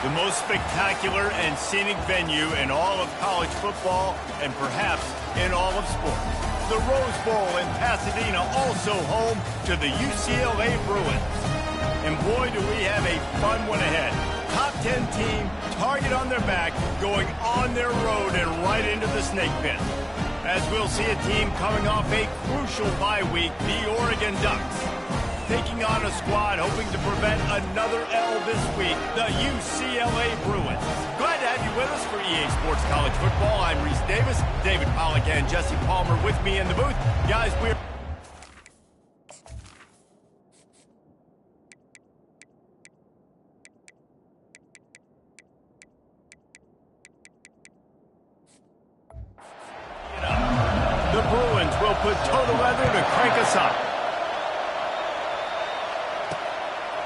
The most spectacular and scenic venue in all of college football and perhaps in all of sports. The Rose Bowl in Pasadena, also home to the UCLA Bruins. And boy, do we have a fun one ahead. Top 10 team, target on their back, going on their road and right into the snake pit. As we'll see a team coming off a crucial bye week, the Oregon Ducks. Taking on a squad hoping to prevent another L this week, the UCLA Bruins. Glad to have you with us for EA Sports College Football. I'm Reese Davis, David Pollack and Jesse Palmer with me in the booth. Guys, we're... The Bruins will put total leather to crank us up.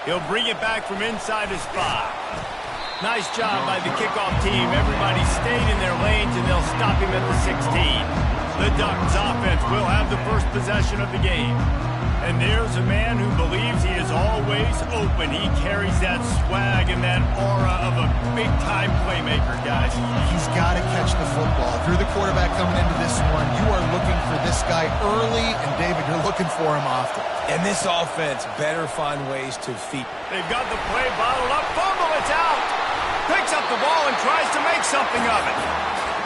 He'll bring it back from inside his 5. Nice job by the kickoff team. Everybody stayed in their lanes, and they'll stop him at the 16. The Ducks offense will have the first possession of the game. And there's a man who believes he is always open. He carries that swag and that aura of a big-time playmaker, guys. He's got to catch the football. If you're the quarterback coming into this one, you are looking for this guy early, and David, you're looking for him often. And this offense better find ways to feed. They've got the play bottled up. Fumble, it's out. Picks up the ball and tries to make something of it.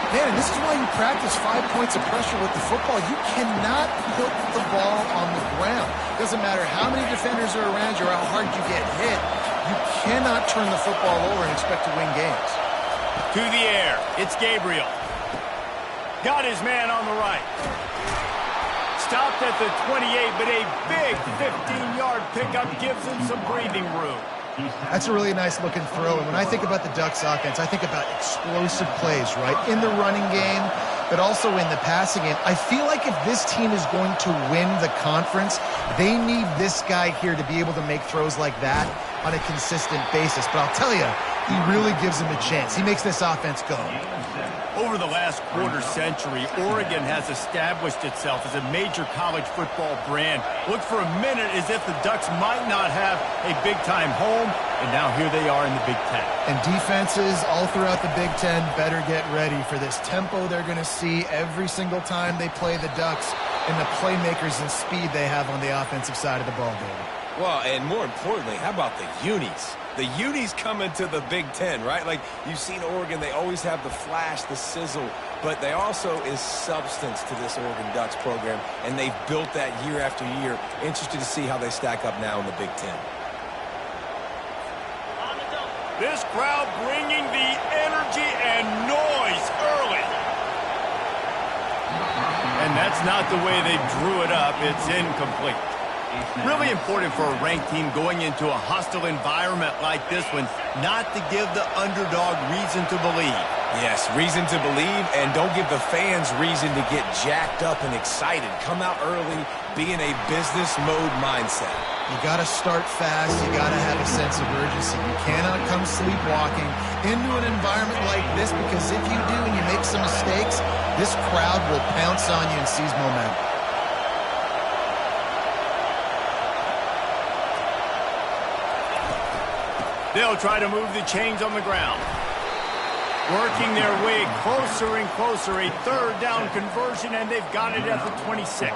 Man, and this is why you practice 5 points of pressure with the football. You cannot put the ball on the ground. Doesn't matter how many defenders are around you or how hard you get hit. You cannot turn the football over and expect to win games. To the air. It's Gabriel. Got his man on the right. Stopped at the 28, but a big 15-yard pickup gives him some breathing room. That's a really nice looking throw. And when I think about the Ducks offense, I think about explosive plays, right? In the running game, but also in the passing game. I feel like if this team is going to win the conference, they need this guy here to be able to make throws like that on a consistent basis. But I'll tell you, he really gives him a chance. He makes this offense go. Over the last quarter century, Oregon has established itself as a major college football brand. Looked for a minute as if the Ducks might not have a big-time home, and now here they are in the Big Ten. And defenses all throughout the Big Ten better get ready for this tempo they're going to see every single time they play the Ducks and the playmakers and speed they have on the offensive side of the ball, David. Well, and more importantly, how about the unis? The unis coming to the Big Ten, right? Like, you've seen Oregon, they always have the flash, the sizzle, but they also is substance to this Oregon Ducks program, and they've built that year after year. Interested to see how they stack up now in the Big Ten. This crowd bringing the energy and noise early. And that's not the way they drew it up. It's incomplete. Really important for a ranked team going into a hostile environment like this one, not to give the underdog reason to believe. Yes, reason to believe, and don't give the fans reason to get jacked up and excited. Come out early, be in a business mode mindset. You got to start fast. You got to have a sense of urgency. You cannot come sleepwalking into an environment like this, because if you do and you make some mistakes, this crowd will pounce on you and seize momentum. They'll try to move the chains on the ground. Working their way closer and closer. A third down conversion, and they've got it at the 26.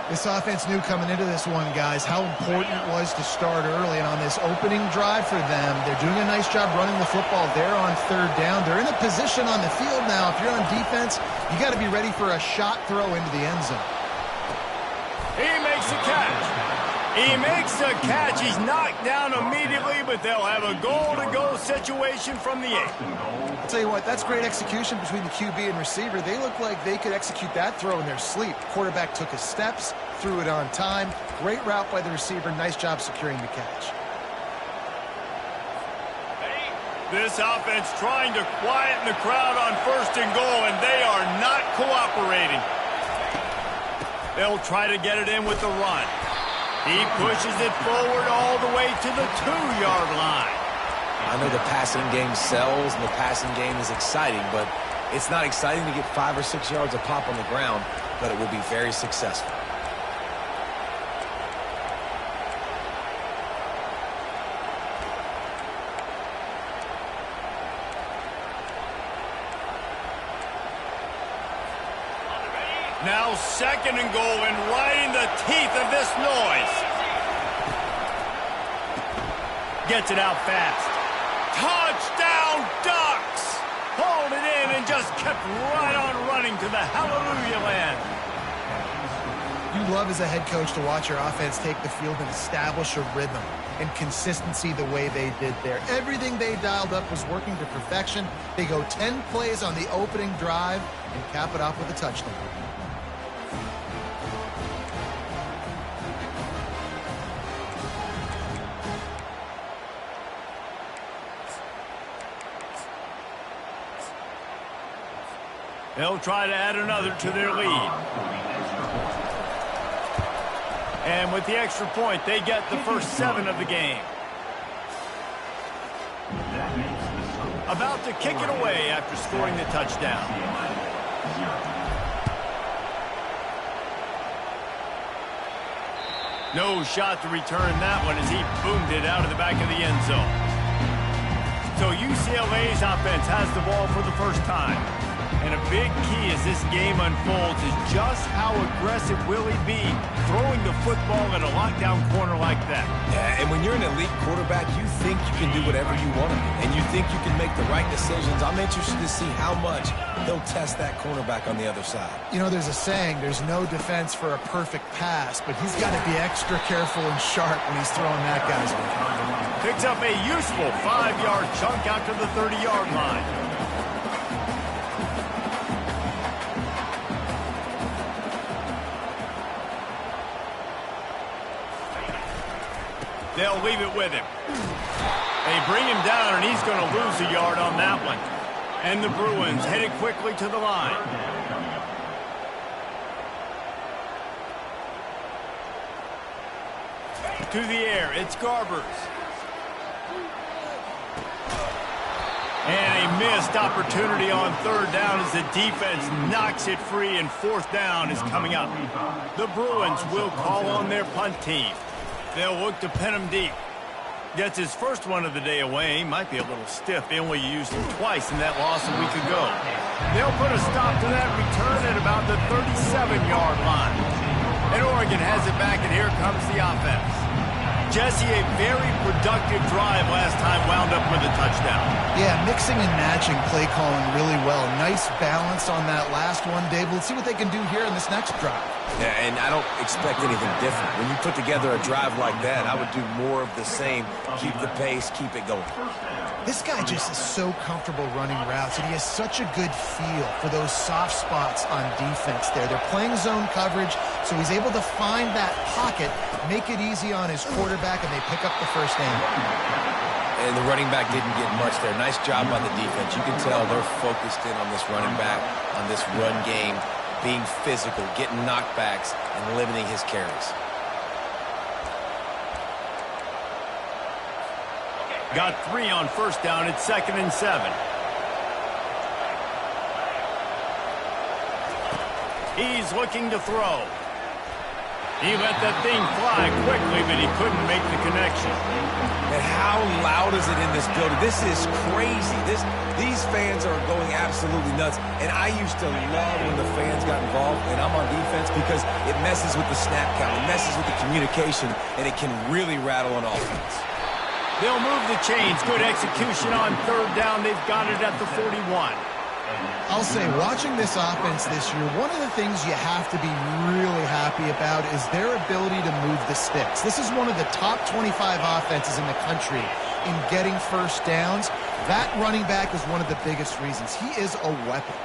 This offense knew coming into this one, guys, how important it was to start early. And on this opening drive for them, they're doing a nice job running the football. They're on third down. They're in a position on the field now. If you're on defense, you got to be ready for a shot throw into the end zone. He makes a catch. He makes the catch. He's knocked down immediately, but they'll have a goal-to-go situation from the 8. I'll tell you what, that's great execution between the QB and receiver. They look like they could execute that throw in their sleep. The quarterback took his steps, threw it on time. Great route by the receiver. Nice job securing the catch. This offense trying to quieten the crowd on 1st and goal, and they are not cooperating. They'll try to get it in with the run. He pushes it forward all the way to the 2-yard line. I know the passing game sells and the passing game is exciting, but it's not exciting to get 5 or 6 yards of pop on the ground, but it will be very successful. Now 2nd and goal and right in the teeth of this noise. Gets it out fast. Touchdown Ducks! Hauled it in and just kept right on running to the hallelujah land. You love as a head coach to watch your offense take the field and establish a rhythm and consistency the way they did there. Everything they dialed up was working to perfection. They go 10 plays on the opening drive and cap it off with a touchdown. They'll try to add another to their lead. And with the extra point, they get the first 7 of the game. About to kick it away after scoring the touchdown. No shot to return that one as he boomed it out of the back of the end zone. So UCLA's offense has the ball for the first time. And a big key as this game unfolds is just how aggressive will he be throwing the football at a lockdown corner like that. Yeah, and when you're an elite quarterback, you think you can do whatever you want to do, and you think you can make the right decisions. I'm interested to see how much he'll test that cornerback on the other side. You know, there's a saying, there's no defense for a perfect pass, but he's got to be extra careful and sharp when he's throwing that guy's way. Picks up a useful 5-yard chunk out to the 30-yard line. They'll leave it with him. They bring him down, and he's going to lose a yard on that one. And the Bruins headed quickly to the line. To the air, it's Garbers. And a missed opportunity on 3rd down as the defense knocks it free, and 4th down is coming up. The Bruins will call on their punt team. They'll look to pin him deep. Gets his first one of the day away. Might be a little stiff. They only used him twice in that loss a week ago. They'll put a stop to that return at about the 37-yard line. And Oregon has it back, and here comes the offense. Jesse, a very productive drive last time wound up with a touchdown. Yeah, mixing and matching play calling really well. Nice balance on that last one, Dave. Let's see what they can do here in this next drive. Yeah, and I don't expect anything different. When you put together a drive like that, I would do more of the same. Keep the pace, keep it going. This guy just is so comfortable running routes, and he has such a good feel for those soft spots on defense there. They're playing zone coverage, so he's able to find that pocket, make it easy on his quarterback, and they pick up the first down. And the running back didn't get much there. Nice job by the defense. You can tell they're focused in on this running back, on this run game, being physical, getting knockbacks, and limiting his carries. Got 3 on 1st down. It's 2nd and 7. He's looking to throw. He let that thing fly quickly, but he couldn't make the connection. And how loud is it in this building? This is crazy. These fans are going absolutely nuts. And I used to love when the fans got involved, and I'm on defense, because it messes with the snap count. It messes with the communication, and it can really rattle an offense. They'll move the chains. Good execution on 3rd down. They've got it at the 41. I'll say, watching this offense this year, one of the things you have to be really happy about is their ability to move the sticks. This is one of the top 25 offenses in the country in getting first downs. That running back is one of the biggest reasons. He is a weapon.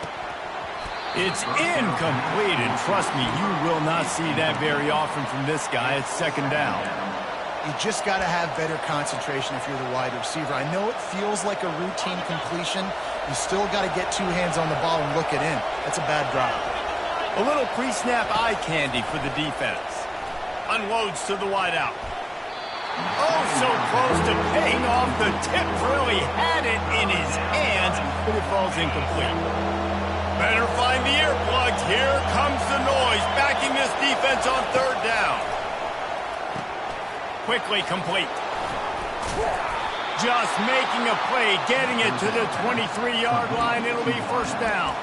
It's incomplete, and trust me, you will not see that very often from this guy. It's 2nd down. You just got to have better concentration if you're the wide receiver. I know it feels like a routine completion. You still got to get 2 hands on the ball and look it in. That's a bad drop. A little pre-snap eye candy for the defense. Unloads to the wideout. Oh, so close to paying off the tip. Really had it in his hands, but it falls incomplete. Better find the earplugs. Here comes the noise, backing this defense on 3rd down. Quickly complete. Just making a play, getting it to the 23-yard line. It'll be 1st down.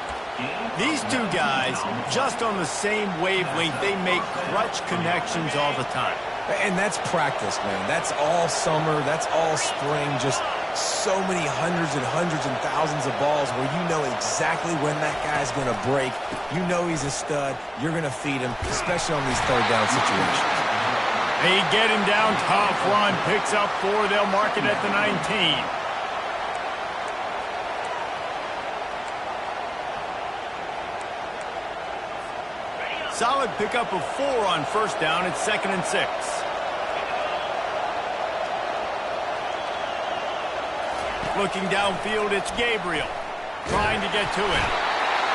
These two guys, just on the same wavelength, they make clutch connections all the time. And that's practice, man. That's all summer. That's all spring. Just so many hundreds and thousands of balls where you know exactly when that guy's going to break. You know he's a stud. You're going to feed him, especially on these third down situations. They get him down. Tough run. Picks up 4. They'll mark it at the 19. Solid pickup of 4 on first down. It's 2nd and 6. Looking downfield, it's Gabriel trying to get to it.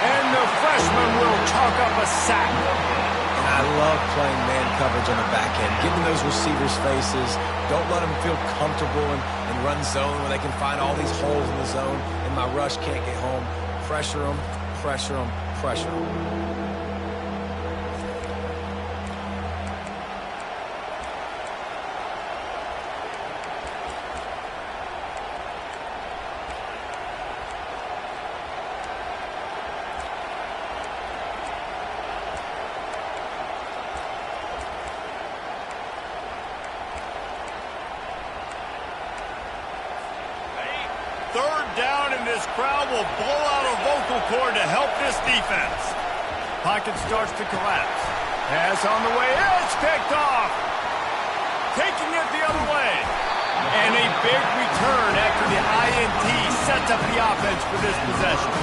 And the freshman will chalk up a sack. I love playing man coverage on the back end, getting those receivers' faces. Don't let them feel comfortable and run zone where they can find all these holes in the zone and my rush can't get home. Pressure them, pressure them, pressure them. Third down, and this crowd will blow out a vocal cord to help this defense. Pocket starts to collapse. Pass on the way. It's picked off. Taking it the other way. And a big return after the INT sets up the offense for this possession.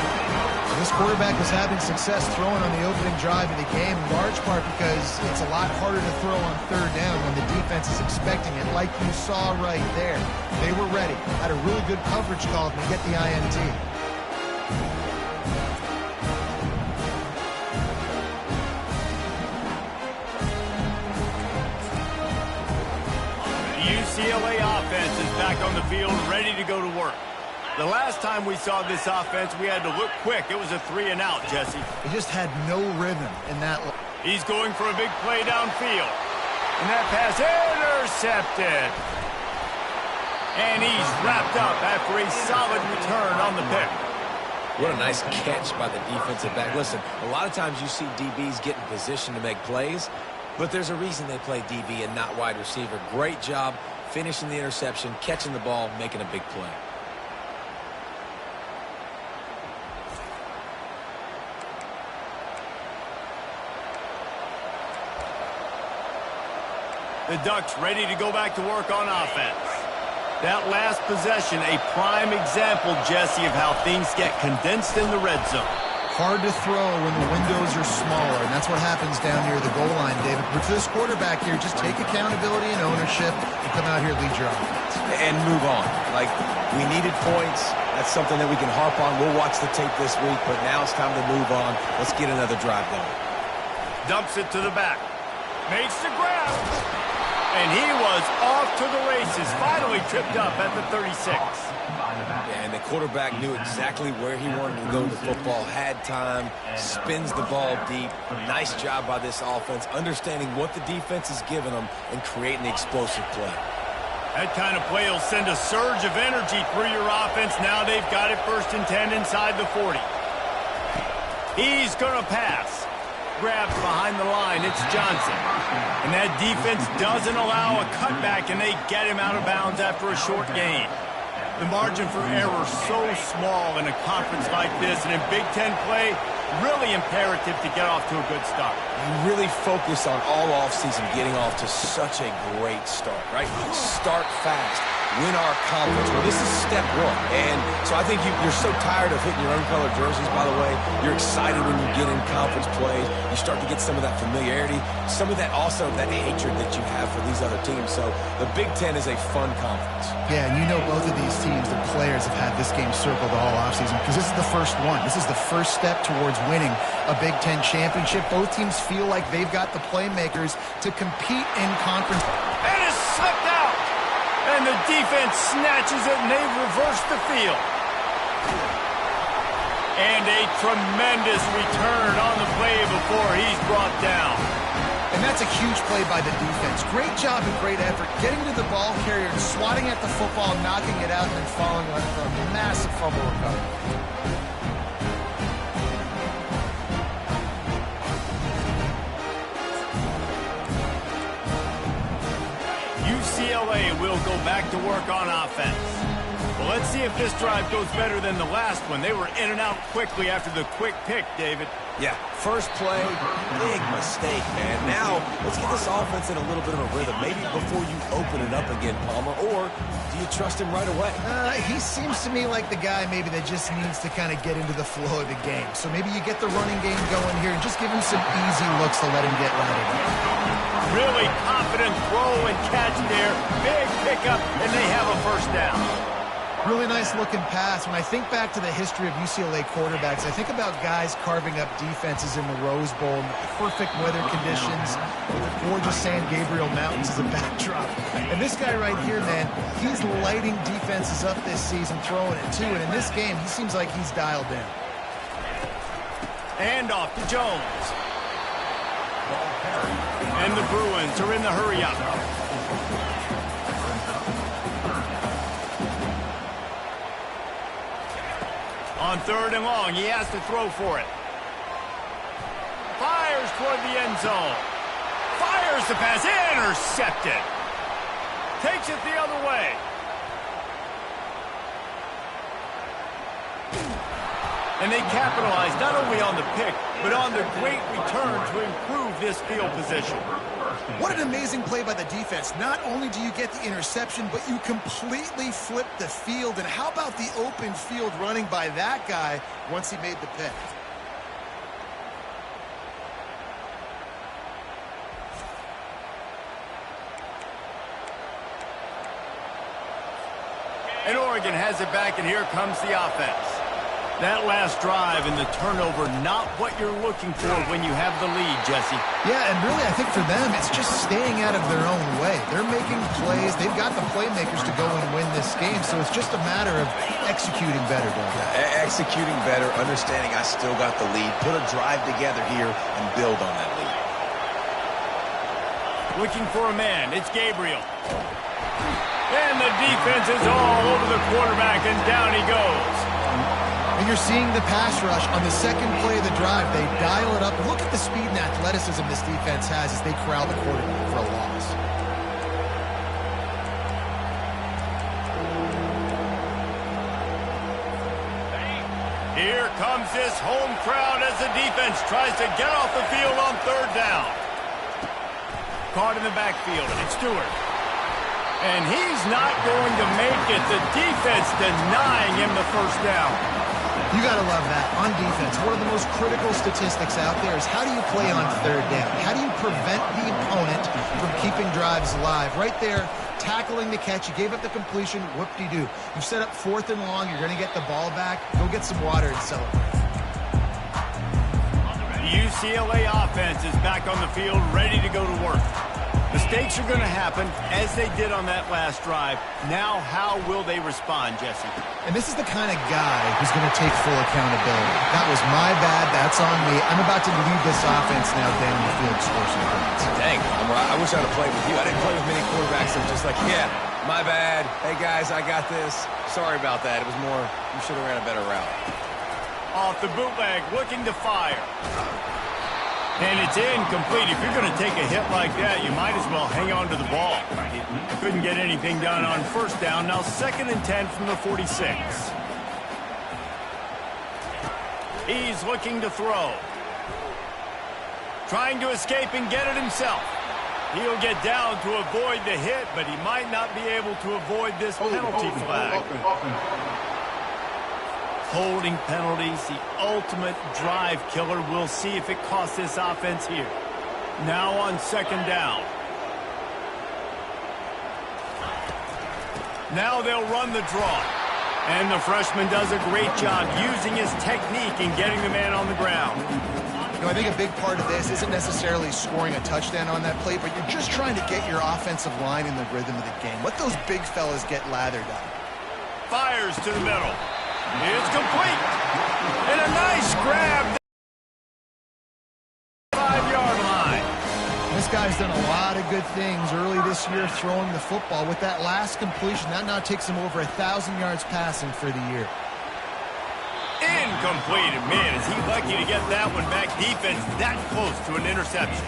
This quarterback was having success throwing on the opening drive of the game, in large part because it's a lot harder to throw on third down when the defense is expecting it, like you saw right there. They were ready, had a really good coverage call to get the INT. The UCLA offense is back on the field, ready to go to work. The last time we saw this offense, we had to look quick. It was a 3-and-out, Jesse. He just had no rhythm in that. He's going for a big play downfield. And that pass intercepted. And he's wrapped up after a solid return on the pick. What a nice catch by the defensive back. Listen, a lot of times you see DBs get in position to make plays, but there's a reason they play DB and not wide receiver. Great job finishing the interception, catching the ball, making a big play. The Ducks ready to go back to work on offense. That last possession, a prime example, Jesse, of how things get condensed in the red zone. Hard to throw when the windows are smaller, and that's what happens down near the goal line, David. But for this quarterback here, just take accountability and ownership and come out here and lead your offense. And move on. Like, we needed points. That's something that we can harp on. We'll watch the tape this week, but now it's time to move on. Let's get another drive going. Dumps it to the back. Makes the grab. And he was off to the races, finally tripped up at the 36. Yeah, and the quarterback knew exactly where he wanted to go with the football, had time, spins the ball deep. Nice job by this offense, understanding what the defense is giving them and creating the explosive play. That kind of play will send a surge of energy through your offense. Now they've got it 1st and 10 inside the 40. He's going to pass. Grabs behind the line. It's Johnson. And that defense doesn't allow a cutback, and they get him out of bounds after a short gain. The margin for error so small in a conference like this, and in Big Ten play, really imperative to get off to a good start. You really focus on all offseason getting off to such a great start, right? Start fast. Win our conference. Well, this is step 1. And so I think you're so tired of hitting your own colored jerseys, by the way. You're excited when you get in conference plays. You start to get some of that familiarity, some of that also that hatred that you have for these other teams. So the Big Ten is a fun conference. Yeah, and you know both of these teams, the players have had this game circled all offseason because this is the first one. This is the first step towards winning a Big Ten championship. Both teams feel like they've got the playmakers to compete in conference. And it's slipped out. And the defense snatches it, and they reverse the field. And a tremendous return on the play before he's brought down. And that's a huge play by the defense. Great job and great effort getting to the ball carrier and swatting at the football, knocking it out, and then following on for a massive fumble recovery. will go back to work on offense. Well, let's see if this drive goes better than the last one. They were in and out quickly after the quick pick, David. Yeah, first play, big mistake, man. Now, let's get this offense in a little bit of a rhythm, maybe before you open it up again, Palmer, or do you trust him right away? He seems to me like the guy maybe that just needs to kind of get into the flow of the game. So maybe you get the running game going here and just give him some easy looks to let him get lathered up. Really confident throw and catch there. Big pickup, and they have a first down. Really nice looking pass. When I think back to the history of UCLA quarterbacks, I think about guys carving up defenses in the Rose Bowl in the perfect weather conditions with the gorgeous San Gabriel Mountains as a backdrop. And this guy right here, man, he's lighting defenses up this season, throwing it too. And in this game, he seems like he's dialed in. And off to Jones. And the Bruins are in the hurry-up. On 3rd and long, he has to throw for it. Fires toward the end zone. Fires the pass. Intercepted. Takes it the other way. And they capitalize not only on the pick, but on the great return to improve this field position. What an amazing play by the defense. Not only do you get the interception, but you completely flip the field. And how about the open field running by that guy once he made the pick? And Oregon has it back, and here comes the offense. That last drive and the turnover, not what you're looking for when you have the lead, Jesse. Yeah, and really I think for them, it's just staying out of their own way. They're making plays. They've got the playmakers to go and win this game, so it's just a matter of executing better, Doug. Executing better, understanding I still got the lead, put a drive together here and build on that lead. Looking for a man. It's Gabriel. And the defense is all over the quarterback, and down he goes. And you're seeing the pass rush on the second play of the drive. They dial it up. Look at the speed and athleticism this defense has as they corral the quarterback for a loss. Here comes this home crowd as the defense tries to get off the field on 3rd down. Caught in the backfield, and it's Stewart. And he's not going to make it. The defense denying him the first down. You got to love that. On defense, one of the most critical statistics out there is how do you play on 3rd down? How do you prevent the opponent from keeping drives alive? Right there, tackling the catch. You gave up the completion. Whoop-de-doo. You set up 4th and long. You're going to get the ball back. Go get some water and celebrate. The UCLA offense is back on the field, ready to go to work. Mistakes are going to happen, as they did on that last drive. Now, how will they respond, Jesse? And this is the kind of guy who's going to take full accountability. That was my bad. That's on me. I'm about to lead this offense now down the field to score some points. Dang, I wish I'd have played with you. I didn't play with many quarterbacks that were just like, yeah, my bad. Hey, guys, I got this. Sorry about that. It was more, you should have ran a better route. Off the bootleg, looking to fire. And it's incomplete. If you're going to take a hit like that, you might as well hang on to the ball. Couldn't get anything done on 1st down. Now 2nd and 10 from the 46. He's looking to throw. Trying to escape and get it himself. He'll get down to avoid the hit, but he might not be able to avoid this penalty flag. Holding penalties, the ultimate drive killer. We'll see if it costs this offense here. Now on 2nd down. Now they'll run the draw. And the freshman does a great job using his technique and getting the man on the ground. You know, I think a big part of this isn't necessarily scoring a touchdown on that play, but you're just trying to get your offensive line in the rhythm of the game. Let those big fellas get lathered up. Fires to the middle. It's complete. And a nice grab. 5-yard line. This guy's done a lot of good things early this year throwing the football. With that last completion, that now takes him over 1,000 yards passing for the year. Incomplete. Man, is he lucky to get that one back. Defense that close to an interception.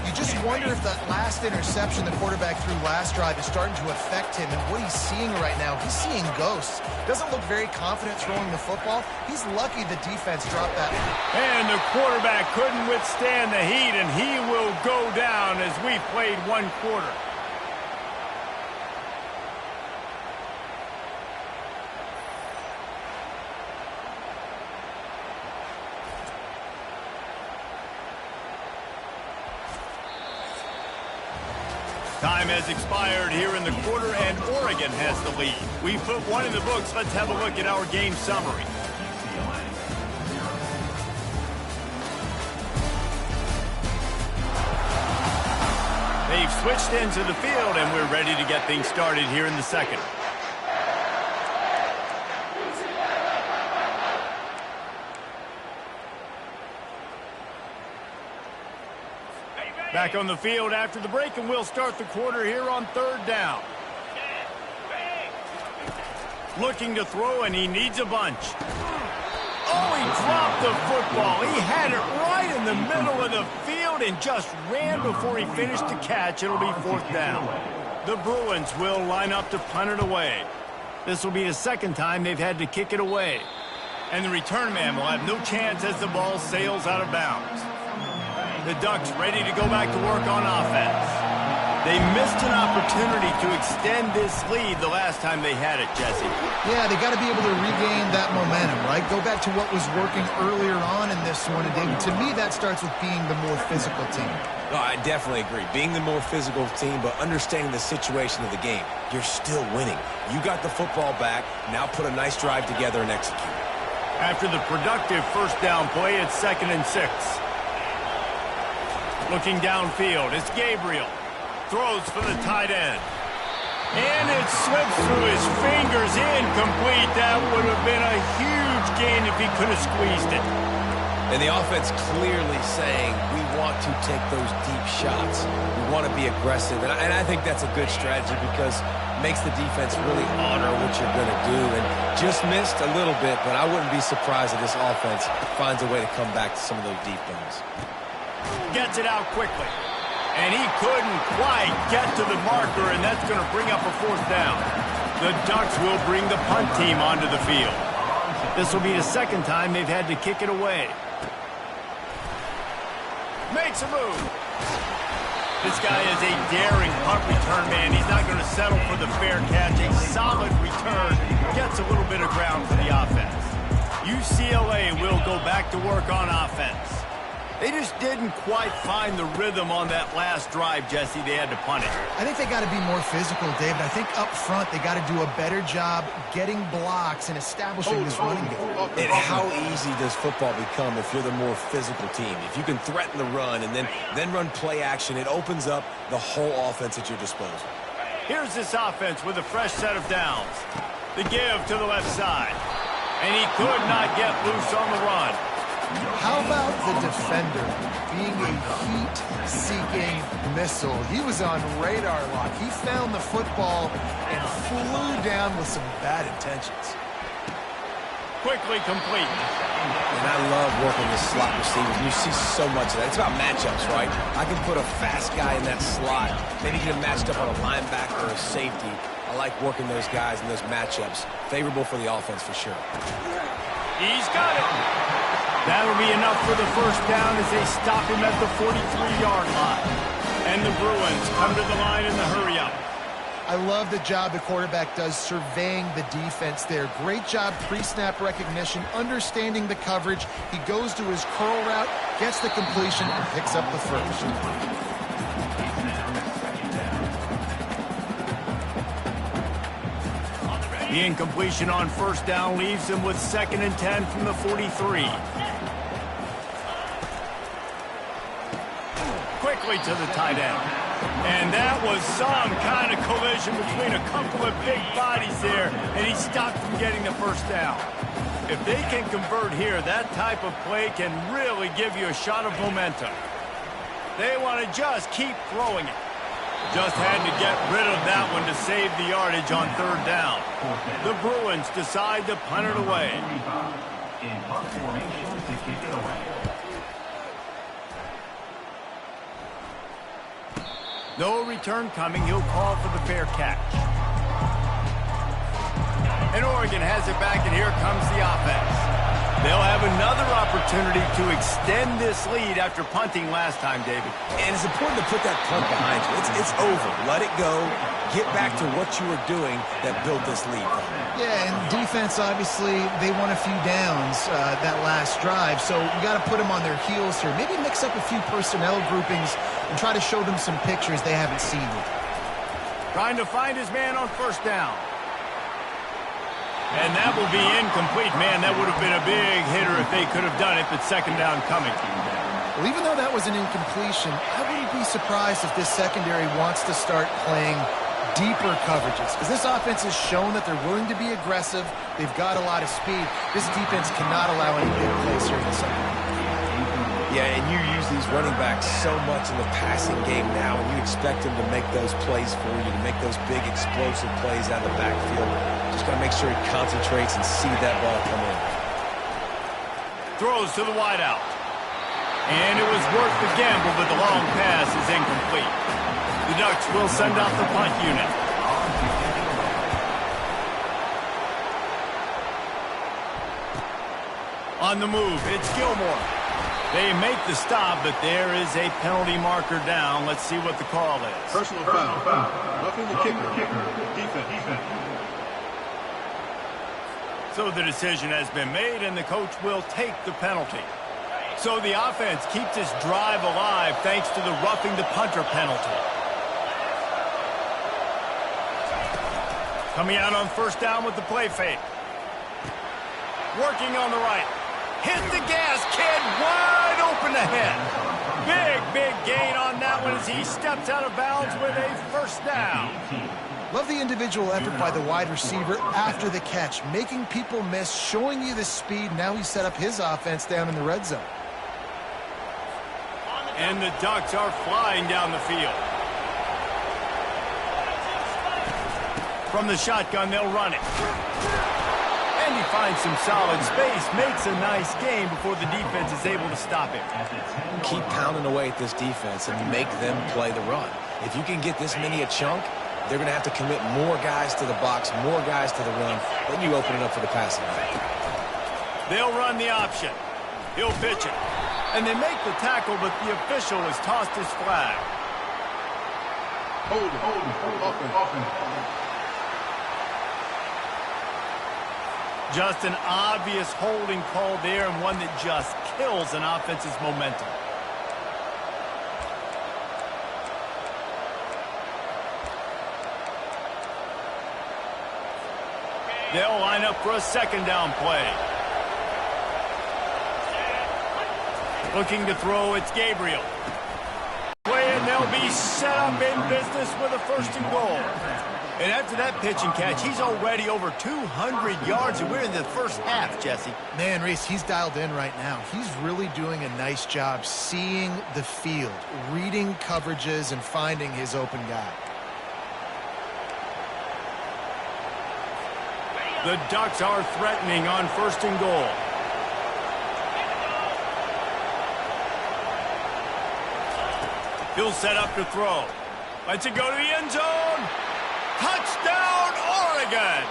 You just wonder if that last interception the quarterback threw last drive is starting to affect him and what he's seeing right now. He's seeing ghosts. Doesn't look very confident throwing the football. He's lucky the defense dropped that. And the quarterback couldn't withstand the heat, and he will go down as we played one quarter. Time has expired here in the quarter, and Oregon has the lead. We put one in the books. Let's have a look at our game summary. They've switched into the field, and we're ready to get things started here in the second. Back on the field after the break, and we'll start the quarter here on third down. Looking to throw, and he needs a bunch. Oh, he dropped the football. He had it right in the middle of the field and just ran before he finished the catch. It'll be fourth down. The Bruins will line up to punt it away. This will be the second time they've had to kick it away. And the return man will have no chance as the ball sails out of bounds. The Ducks ready to go back to work on offense. They missed an opportunity to extend this lead the last time they had it, Jesse. Yeah, they got to be able to regain that momentum, right? Go back to what was working earlier on in this one. And David, to me, that starts with being the more physical team. No, I definitely agree. Being the more physical team, but understanding the situation of the game. You're still winning. You got the football back. Now put a nice drive together and execute. After the productive first down play, it's 2nd and 6. Looking downfield, it's Gabriel. Throws for the tight end. And it slips through his fingers, incomplete. That would have been a huge gain if he could have squeezed it. And the offense clearly saying, we want to take those deep shots. We want to be aggressive. And I think that's a good strategy because it makes the defense really honor what you're going to do. And just missed a little bit, but I wouldn't be surprised if this offense finds a way to come back to some of those deep ones. Gets it out quickly. And he couldn't quite get to the marker, and that's going to bring up a fourth down. The Ducks will bring the punt team onto the field. This will be the second time they've had to kick it away. Makes a move. This guy is a daring punt return man. He's not going to settle for the fair catch. A solid return. Gets a little bit of ground for the offense. UCLA will go back to work on offense. They just didn't quite find the rhythm on that last drive, Jesse. They had to punt it. I think they got to be more physical, David. I think up front they got to do a better job getting blocks and establishing this running game. And how easy does football become if you're the more physical team? If you can threaten the run and then run play action, it opens up the whole offense at your disposal. Here's this offense with a fresh set of downs. The give to the left side. And he could not get loose on the run. How about the defender being a heat-seeking missile? He was on radar lock. He found the football and flew down with some bad intentions. Quickly complete. And I love working the slot receivers. You see so much of that. It's about matchups, right? I can put a fast guy in that slot. Maybe get him matched up on a linebacker or a safety. I like working those guys in those matchups. Favorable for the offense for sure. He's got it. That'll be enough for the first down as they stop him at the 43-yard line. And the Bruins come to the line in the hurry-up. I love the job the quarterback does surveying the defense there. Great job pre-snap recognition, understanding the coverage. He goes to his curl route, gets the completion, and picks up the first. The incompletion on first down leaves him with 2nd and 10 from the 43. Quickly to the tight end. And that was some kind of collision between a couple of big bodies there, and he stopped from getting the first down. If they can convert here, that type of play can really give you a shot of momentum. They want to just keep throwing it. Just had to get rid of that one to save the yardage on third down. The Bruins decide to punt it away. In punt formation to kick it away. No return coming. He'll call for the fair catch. And Oregon has it back, and here comes the offense. They'll have another opportunity to extend this lead after punting last time, David. And it's important to put that punt behind you. It's over. Let it go. Get back to what you were doing that built this lead. Yeah, and defense, obviously, they won a few downs that last drive, so you got to put them on their heels here. Maybe mix up a few personnel groupings and try to show them some pictures they haven't seen yet. Trying to find his man on first down. And that will be incomplete. Man, that would have been a big hitter if they could have done it, but second down coming. Well, even though that was an incompletion, I wouldn't be surprised if this secondary wants to start playing deeper coverages, because this offense has shown that they're willing to be aggressive. They've got a lot of speed. This defense cannot allow any big plays here in the second. Yeah, and you use these running backs so much in the passing game now, and you expect them to make those plays for you, to make those big explosive plays out of the backfield. Just got to make sure he concentrates and see that ball come in. Throws to the wideout. And it was worth the gamble, but the long pass is incomplete. The Ducks will send out the punt unit. On the move, it's Gilmore. They make the stop, but there is a penalty marker down. Let's see what the call is. Personal foul. Roughing the kicker. Defense. So the decision has been made, and the coach will take the penalty. So the offense keeps this drive alive thanks to the roughing the punter penalty. Coming out on first down with the play fake. Working on the right. Hit the gas, kid. Wide open ahead. Big gain on that one as he steps out of bounds with a first down. Love the individual effort by the wide receiver after the catch, making people miss, showing you the speed. Now he set up his offense down in the red zone. And the Ducks are flying down the field. From the shotgun, they'll run it. And he finds some solid space, makes a nice game before the defense is able to stop him. Keep pounding away at this defense and make them play the run. If you can get this many a chunk, they're going to have to commit more guys to the box, more guys to the run. Then you open it up for the passing game. They'll run the option. He'll pitch it. And they make the tackle, but the official has tossed his flag. Hold it. Just an obvious holding call there, and one that just kills an offense's momentum. They'll line up for a second down play. Looking to throw, it's Gabriel. And they'll be set up in business with a first and goal. And after that pitch and catch, he's already over 200 yards, and we're in the first half, Jesse. Man, Reese, he's dialed in right now. He's really doing a nice job seeing the field, reading coverages, and finding his open guy. The Ducks are threatening on first and goal. He'll set up to throw. Lets it go to the end zone. Touchdown, Oregon!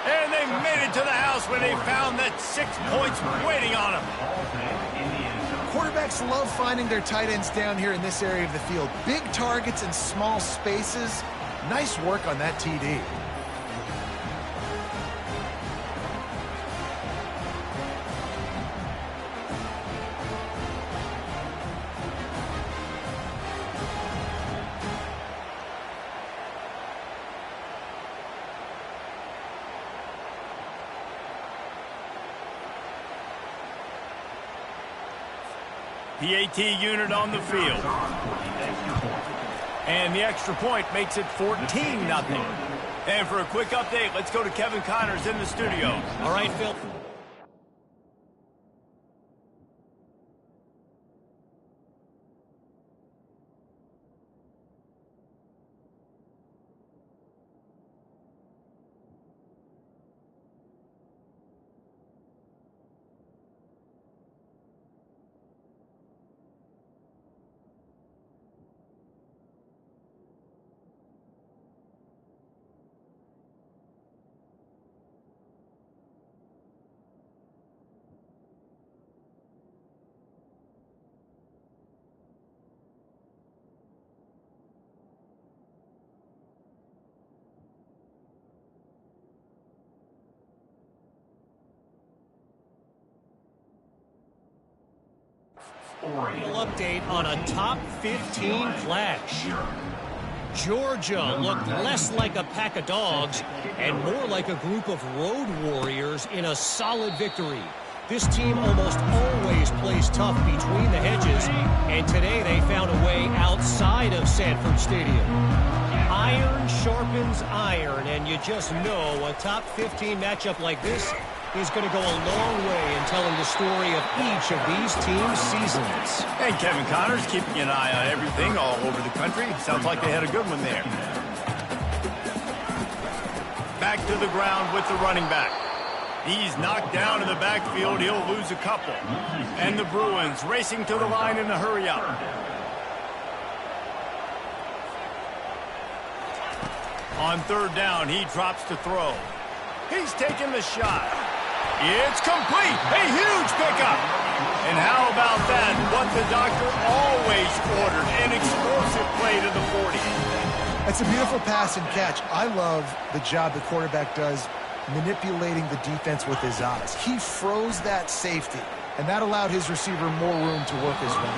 And they made it to the house when they found that 6 points waiting on them. Quarterbacks love finding their tight ends down here in this area of the field. Big targets and small spaces. Nice work on that TD. PAT unit on the field. And the extra point makes it 14-0. And for a quick update, let's go to Kevin Connors in the studio. All right, Phil. Little update on a top 15 clash. Georgia looked less like a pack of dogs and more like a group of road warriors in a solid victory. This team almost always plays tough between the hedges, and today they found a way outside of Sanford Stadium. Iron sharpens iron, and you just know a top 15 matchup like this is going to go a long way in telling the story of each of these teams' seasons. And Kevin Connors keeping an eye on everything all over the country. Sounds like they had a good one there. Back to the ground with the running back. He's knocked down in the backfield. He'll lose a couple. And the Bruins racing to the line in a hurry-up. On third down, he drops to throw. He's taking the shot. It's complete. A huge pickup. And how about that? What the doctor always ordered. An explosive play to the 40. It's a beautiful pass and catch. I love the job the quarterback does manipulating the defense with his eyes. He froze that safety, and that allowed his receiver more room to work his way.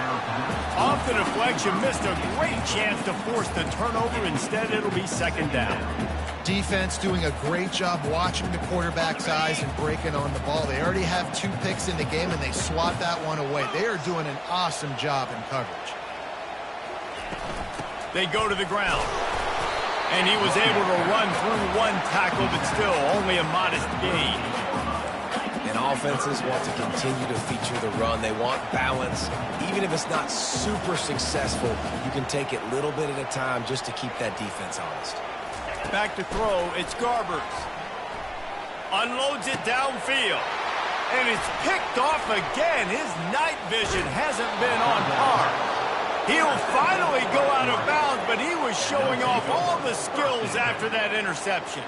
Off the deflection, missed a great chance to force the turnover. Instead, it'll be second down. Defense doing a great job watching the quarterback's eyes and breaking on the ball. They already have 2 picks in the game, and they swat that one away. They are doing an awesome job in coverage. They go to the ground. And he was able to run through 1 tackle, but still only a modest gain. And offenses want to continue to feature the run. They want balance. Even if it's not super successful, you can take it little bit at a time just to keep that defense honest. Back to throw, it's Garbers. Unloads it downfield. And it's picked off again. His night vision hasn't been on par. He'll finally go out of bounds, but he was showing off all the skills after that interception.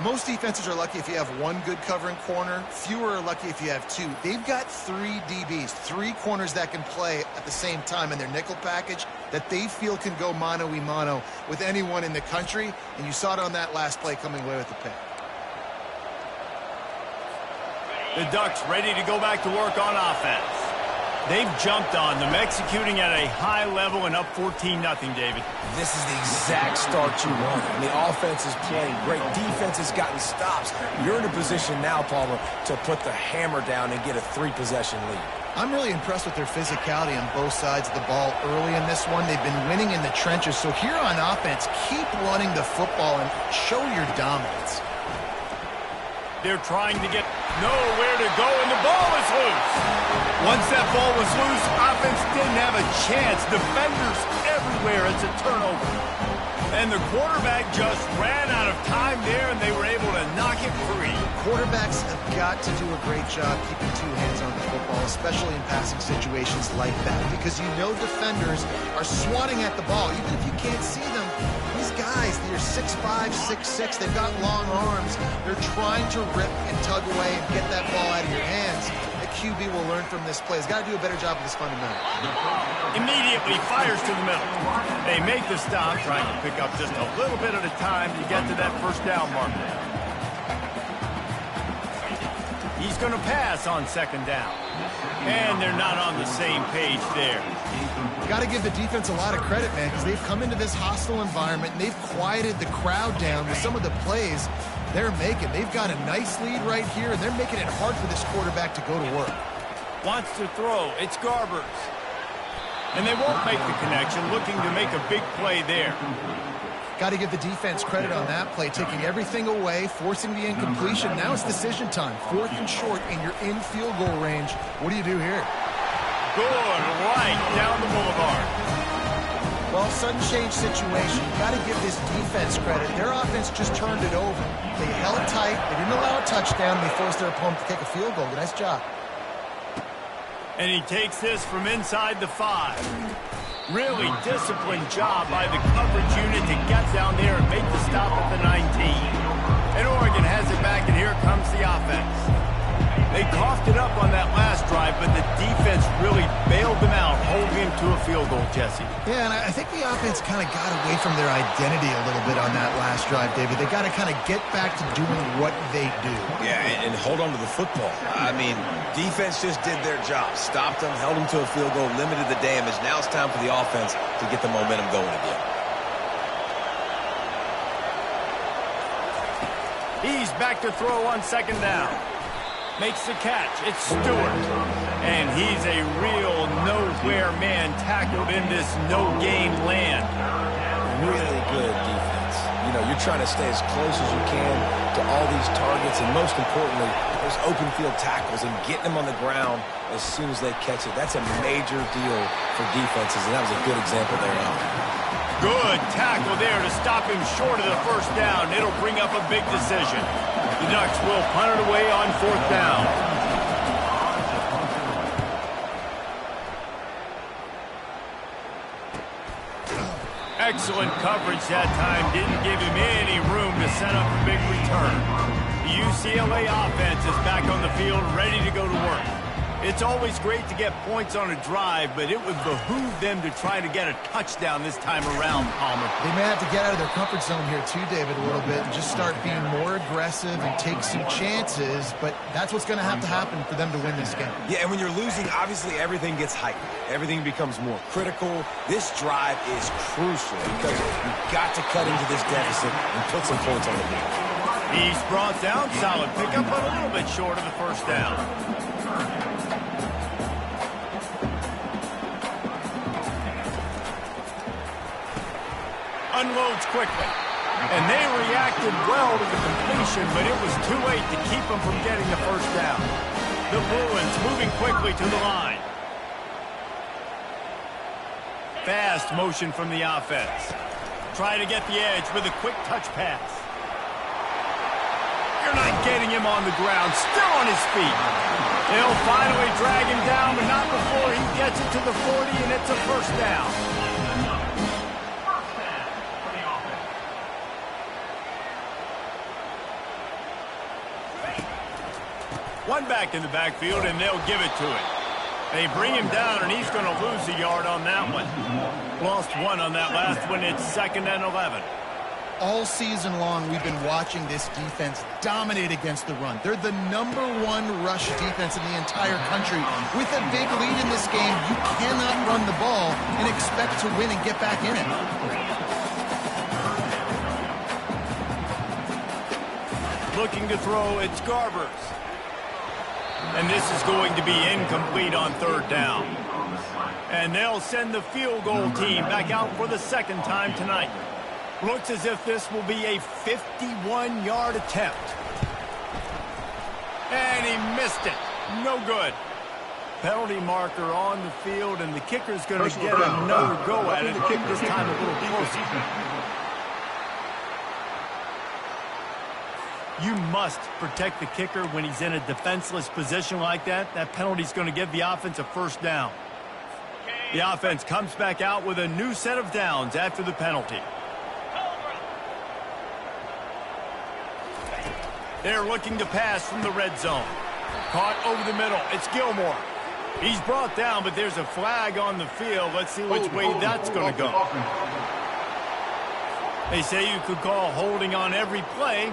Most defenses are lucky if you have 1 good covering corner. Fewer are lucky if you have 2. They've got 3 DBs, 3 corners that can play at the same time in their nickel package that they feel can go mano-a-mano with anyone in the country, and you saw it on that last play coming away with the pick. The Ducks ready to go back to work on offense. They've jumped on them, executing at a high level and up 14-0, David. This is the exact start you want. And the offense is playing great. Defense has gotten stops. You're in a position now, Palmer, to put the hammer down and get a 3-possession lead. I'm really impressed with their physicality on both sides of the ball early in this one. They've been winning in the trenches. So here on offense, keep running the football and show your dominance. They're trying to get nowhere to go, and the ball is loose. Once that ball was loose, offense didn't have a chance. Defenders everywhere. It's a turnover. And the quarterback just ran out of time there, and they were able to knock it free. Quarterbacks have got to do a great job keeping 2 hands on the football, especially in passing situations like that, because you know defenders are swatting at the ball. Even if you can't see them, these guys, they're 6'5", 6'6", they've got long arms. They're trying to rip and tug away and get that ball out of your hands. The QB will learn from this play. He's got to do a better job of this fundamental. Immediately fires to the middle. They make the stop, trying to pick up just a little bit at a time to get to that first down marker. He's going to pass on second down. And they're not on the same page there. Got to give the defense a lot of credit, man, because they've come into this hostile environment and they've quieted the crowd down with some of the plays they're making. They've got a nice lead right here, and they're making it hard for this quarterback to go to work. Wants to throw. It's Garbers. And they won't make the connection, looking to make a big play there. Got to give the defense credit on that play, taking everything away, forcing the incompletion. Now it's decision time. 4th and short, and you're in field goal range. What do you do here? Good, right down the boulevard. Well, sudden change situation. You got to give this defense credit. Their offense just turned it over. They held tight. They didn't allow a touchdown. They forced their opponent to take a field goal. Nice job. And he takes this from inside the 5. Really disciplined job by the coverage unit to get down there and make the stop at the 19. And Oregon has it back, and here comes the offense. They coughed it up on that last drive, but the defense really bailed them out, holding him to a field goal, Jesse. Yeah, and I think the offense kind of got away from their identity a little bit on that last drive, David. They got to kind of get back to doing what they do. Yeah, and hold on to the football. I mean, defense just did their job. Stopped them, held them to a field goal, limited the damage. Now it's time for the offense to get the momentum going again. He's back to throw on second down. Makes the catch. It's Stewart. And he's a real nowhere man tackled in this no-gain land. Really good defense. You know, you're trying to stay as close as you can to all these targets, and most importantly, those open field tackles and getting them on the ground as soon as they catch it. That's a major deal for defenses, and that was a good example there. Good tackle there to stop him short of the first down. It'll bring up a big decision. The Ducks will punt it away on fourth down. Excellent coverage that time. Didn't give him any room to set up a big return. The UCLA offense is back on the field, ready to go to work. It's always great to get points on a drive, but it would behoove them to try to get a touchdown this time around, Palmer. They may have to get out of their comfort zone here too, David, a little bit, and just start being more aggressive and take some chances, but that's what's going to happen for them to win this game. Yeah, and when you're losing, obviously everything gets heightened. Everything becomes more critical. This drive is crucial because you've got to cut into this deficit and put some points on the board. He's brought down. Solid pickup, but a little bit short of the first down. Unloads quickly. And they reacted well to the completion, but it was too late to keep them from getting the first down. The Bruins moving quickly to the line. Fast motion from the offense. Try to get the edge with a quick touch pass. You're not getting him on the ground. Still on his feet. They'll finally drag him down, but not before he gets it to the 40, and it's a first down. One back in the backfield, and they'll give it to him. They bring him down, and he's going to lose a yard on that one. Lost one on that last one. It's 2nd and 11. All season long, we've been watching this defense dominate against the run. They're the #1 rush defense in the entire country. With a big lead in this game, you cannot run the ball and expect to win and get back in it. Looking to throw, it's Garbers. And this is going to be incomplete on 3rd down. And they'll send the field goal team back out for the 2nd time tonight. Looks as if this will be a 51-yard attempt. And he missed it. No good. Penalty marker on the field, and the kicker's going to get another go at it. This time a little closer. You must protect the kicker when he's in a defenseless position like that. That penalty's going to give the offense a first down. The offense comes back out with a new set of downs after the penalty. They're looking to pass from the red zone. Caught over the middle. It's Gilmore. He's brought down, but there's a flag on the field. Let's see which way that's going to go. They say you could call holding on every play.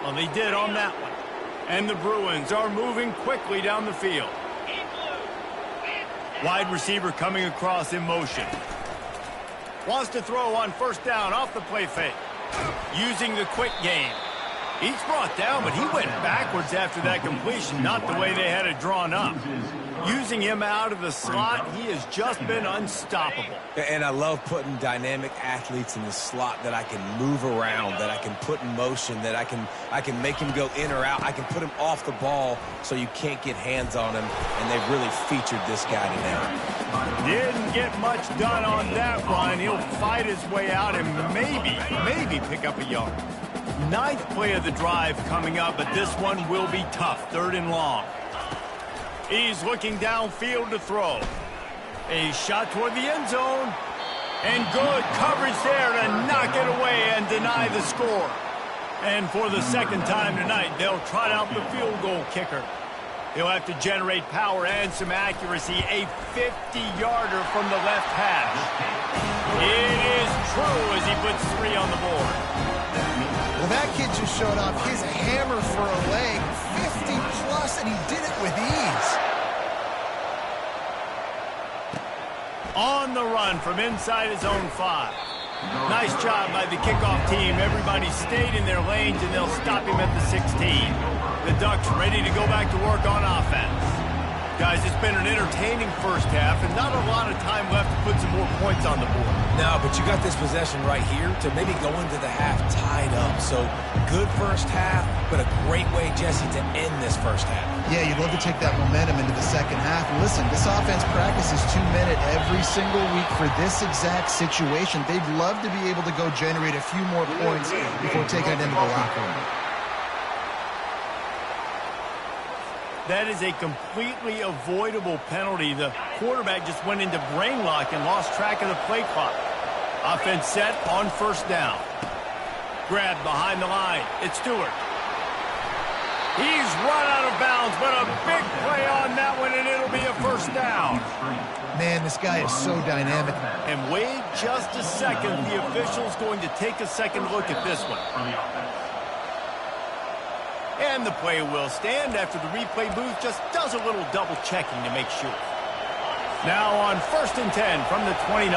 Well, they did on that one. And the Bruins are moving quickly down the field. Wide receiver coming across in motion. Wants to throw on 1st down off the play fake. Using the quick game. He's brought down, but he went backwards after that completion, not the way they had it drawn up. Using him out of the slot, he has just been unstoppable. And I love putting dynamic athletes in the slot that I can move around, that I can put in motion, that I can make him go in or out. I can put him off the ball so you can't get hands on him, and they've really featured this guy today. Didn't get much done on that one. He'll fight his way out and maybe pick up a yard. 9th play of the drive coming up, but this one will be tough. 3rd and long. He's looking downfield to throw. A shot toward the end zone. And good coverage there to knock it away and deny the score. And for the 2nd time tonight, they'll trot out the field goal kicker. He'll have to generate power and some accuracy. A 50-yarder from the left hash. It is true as he puts 3 on the board. Well, that kid just showed off his hammer for a leg. 50-plus, and he did it with ease. On the run from inside his own 5. Nice job by the kickoff team. Everybody stayed in their lanes, and they'll stop him at the 16. The Ducks ready to go back to work on offense. Guys, it's been an entertaining first half, and not a lot of time left to put some more points on the board. No, but you got this possession right here to maybe go into the half tied up. So, good first half, but a great way, Jesse, to end this first half. Yeah, you'd love to take that momentum into the second half. Listen, this offense practices 2-minute every single week for this exact situation. They'd love to be able to go generate a few more points before taking it into the locker room. That is a completely avoidable penalty. The quarterback just went into brain lock and lost track of the play clock. Offense set on first down. Grabbed behind the line. It's Stewart. He's run out of bounds, but a big play on that one, and it'll be a first down. Man, this guy is so dynamic. And wait just a second. The official's going to take a second look at this one. And the play will stand after the replay booth just does a little double checking to make sure. Now on 1st and 10 from the 29.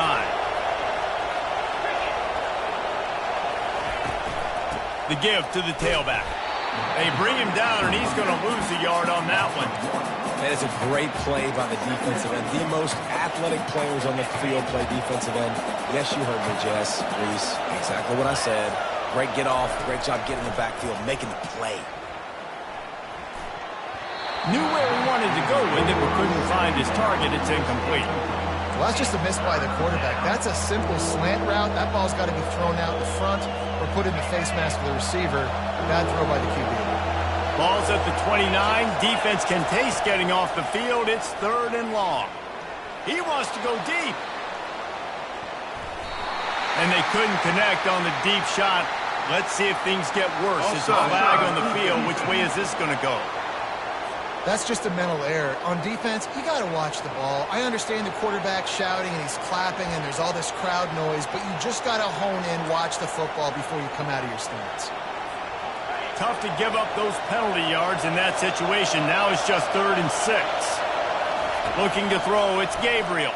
The give to the tailback. They bring him down, and he's going to lose a yard on that one. That is a great play by the defensive end. The most athletic players on the field play defensive end. Yes, you heard me, Jess, Reese. Exactly what I said. Great get off. Great job getting in the backfield, making the play. Knew where he wanted to go with it, but couldn't find his target. It's incomplete. Well, that's just a miss by the quarterback. That's a simple slant route. That ball's got to be thrown out in front or put in the face mask of the receiver. Bad throw by the QB. Ball's at the 29. Defense can taste getting off the field. It's 3rd and long. He wants to go deep. And they couldn't connect on the deep shot. Let's see if things get worse. There's a flag on the field. Which way is this going to go? That's just a mental error. On defense, you got to watch the ball. I understand the quarterback shouting and he's clapping and there's all this crowd noise, but you just got to hone in, watch the football before you come out of your stance. Tough to give up those penalty yards in that situation. Now it's just 3rd and 6. Looking to throw, it's Gabriel.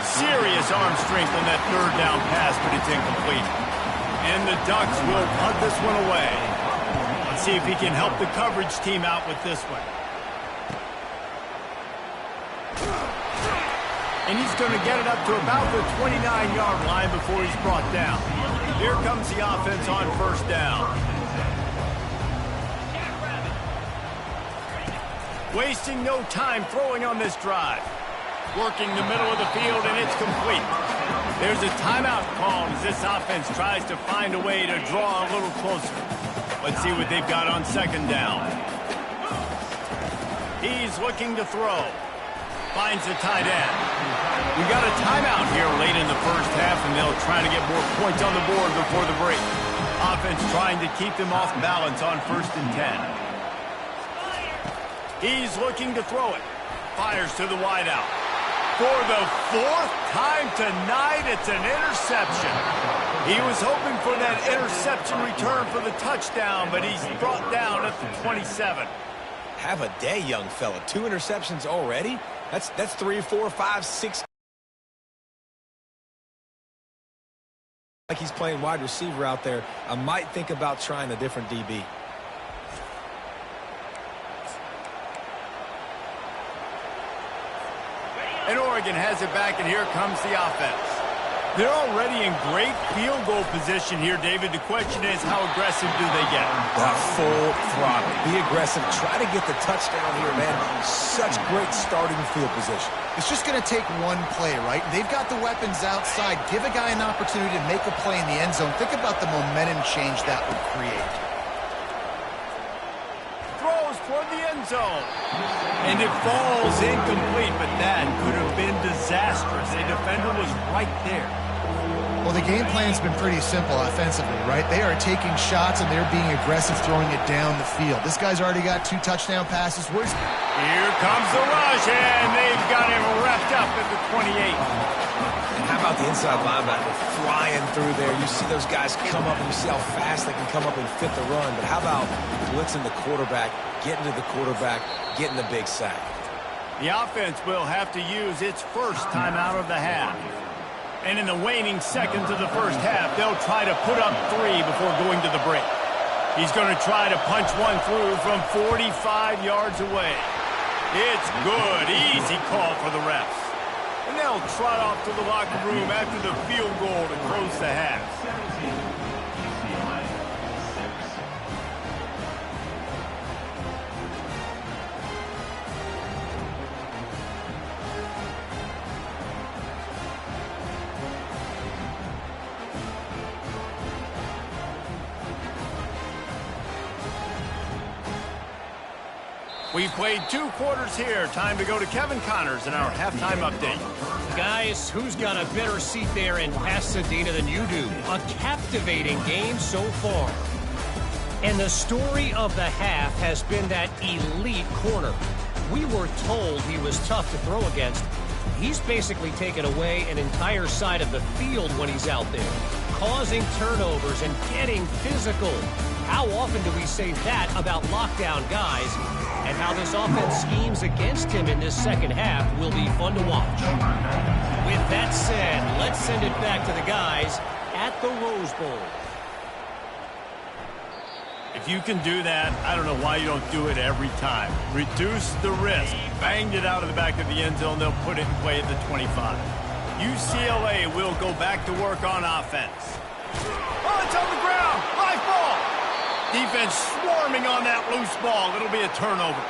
Serious arm strength on that 3rd down pass, but it's incomplete. And the Ducks will punt this one away. Let's see if he can help the coverage team out with this one. And he's going to get it up to about the 29-yard line before he's brought down. Here comes the offense on 1st down. Wasting no time throwing on this drive. Working the middle of the field, and it's complete. There's a timeout called as this offense tries to find a way to draw a little closer. Let's see what they've got on 2nd down. He's looking to throw. Finds the tight end. We got a timeout here late in the first half, and they'll try to get more points on the board before the break. Offense trying to keep them off balance on 1st and 10. He's looking to throw it. Fires to the wideout. For the 4th time tonight, it's an interception. He was hoping for that interception return for the touchdown, but he's brought down at the 27. Have a day, young fella. 2 interceptions already? That's 3, 4, 5, 6. Like he's playing wide receiver out there. I might think about trying a different DB. And Oregon has it back, and here comes the offense. They're already in great field goal position here, David. The question is, how aggressive do they get? Full throttle. Be aggressive. Try to get the touchdown here, man. Such great starting field position. It's just going to take one play, right? They've got the weapons outside. Give a guy an opportunity to make a play in the end zone. Think about the momentum change that would create. Throws toward the end zone. And it falls incomplete, but that could have been disastrous. A defender was right there. Well, the game plan's been pretty simple offensively, right? They are taking shots, and they're being aggressive, throwing it down the field. This guy's already got 2 touchdown passes. Here comes the rush, and they've got him wrapped up at the 28. And how about the inside linebacker flying through there? You see those guys come up, and you see how fast they can come up and fit the run. But how about blitzing the quarterback, getting to the quarterback, getting the big sack? The offense will have to use its first time out of the half. And in the waning seconds of the first half, they'll try to put up 3 before going to the break. He's going to try to punch one through from 45 yards away. It's good. Easy call for the refs. And they'll trot off to the locker room after the field goal to close the half. We've played 2 quarters here. Time to go to Kevin Connors in our halftime update. Guys, who's got a better seat there in Pasadena than you do? A captivating game so far. And the story of the half has been that elite corner. We were told he was tough to throw against. He's basically taken away an entire side of the field when he's out there, causing turnovers and getting physical. How often do we say that about lockdown guys? And how this offense schemes against him in this second half will be fun to watch. With that said, let's send it back to the guys at the Rose Bowl. If you can do that, I don't know why you don't do it every time. Reduce the risk. Banged it out of the back of the end zone. They'll put it in play at the 25. UCLA will go back to work on offense. Oh, it's on the ground. Live ball. Defense swarming on that loose ball. It'll be a turnover.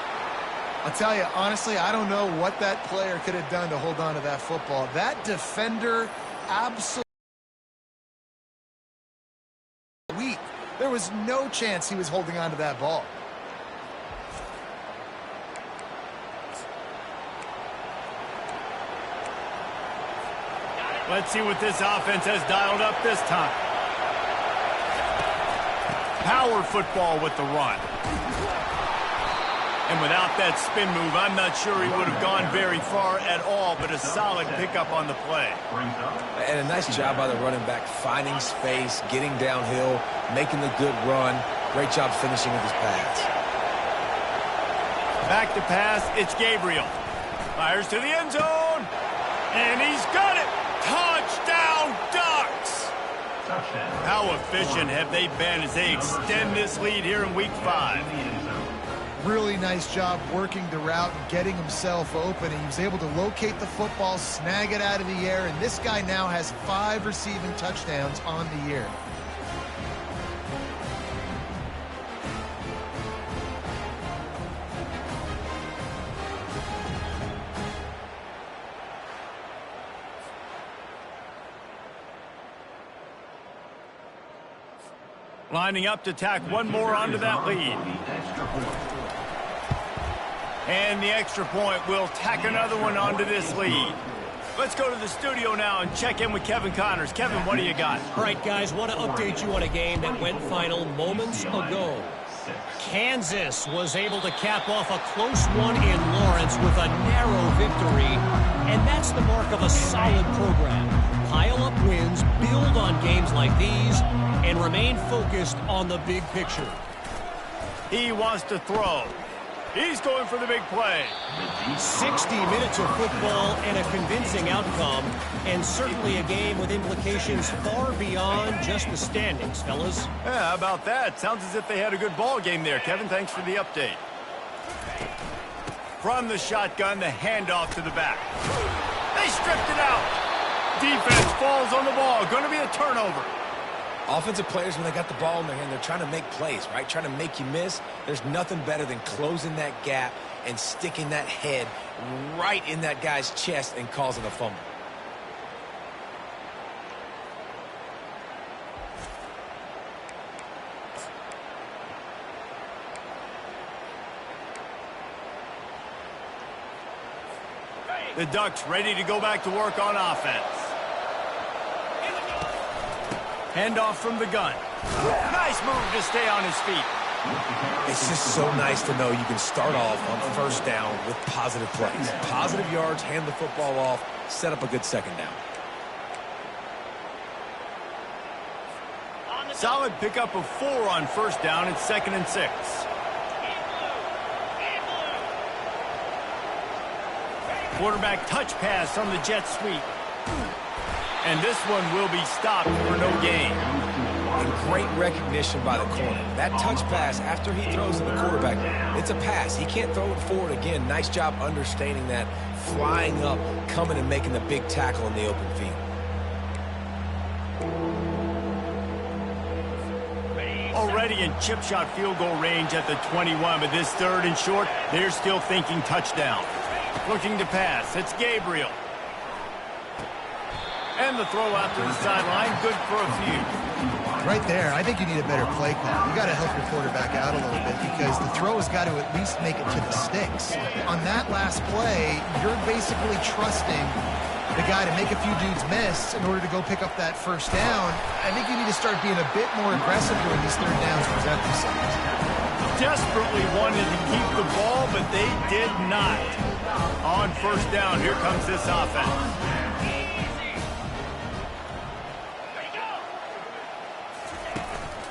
I'll tell you, honestly, I don't know what that player could have done to hold on to that football. That defender absolutely weak. There was no chance he was holding on to that ball. Let's see what this offense has dialed up this time. Power football with the run. And without that spin move, I'm not sure he would have gone very far at all, but a solid pickup on the play. And a nice job by the running back, finding space, getting downhill, making the good run. Great job finishing with his pass. Back to pass, it's Gabriel. Fires to the end zone. And he's got it. Touchdown, Ducks! How efficient have they been as they extend this lead here in Week 5? Really nice job working the route and getting himself open. He was able to locate the football, snag it out of the air, and this guy now has 5 receiving touchdowns on the year. Lining up to tack one more onto that lead. And the extra point will tack another one onto this lead. Let's go to the studio now and check in with Kevin Connors. Kevin, what do you got? All right, guys, want to update you on a game that went final moments ago. Kansas was able to cap off a close one in Lawrence with a narrow victory, and that's the mark of a solid program. Pile up wins, build on games like these, and remain focused on the big picture. He wants to throw. He's going for the big play. 60 minutes of football and a convincing outcome, and certainly a game with implications far beyond just the standings, fellas. Yeah, how about that? Sounds as if they had a good ball game there. Kevin, thanks for the update. From the shotgun, the handoff to the back. They stripped it out. Defense falls on the ball. Going to be a turnover. Offensive players, when they got the ball in their hand, they're trying to make plays, right? Trying to make you miss. There's nothing better than closing that gap and sticking that head right in that guy's chest and causing a fumble. The Ducks ready to go back to work on offense. Handoff from the gun. Nice move to stay on his feet. It's just so nice to know you can start off on first down with positive plays. Positive yards, hand the football off, set up a good second down. Solid pickup of 4 on first down. It's 2nd and 6. Quarterback touch pass on the jet sweep. And this one will be stopped for no gain. And great recognition by the corner. That touch pass after he throws to the quarterback, it's a pass. He can't throw it forward again. Nice job understanding that, flying up, coming and making the big tackle in the open field. Already in chip shot field goal range at the 21, but this 3rd and short, they're still thinking touchdown. Looking to pass, it's Gabriel. And the throw out to the sideline, good for a few. Right there, I think you need a better play call. You got to help your quarterback out a little bit because the throw has got to at least make it to the sticks. On that last play, you're basically trusting the guy to make a few dudes miss in order to go pick up that first down. I think you need to start being a bit more aggressive when these 3rd downs present themselves. Desperately wanted to keep the ball, but they did not. On first down, here comes this offense.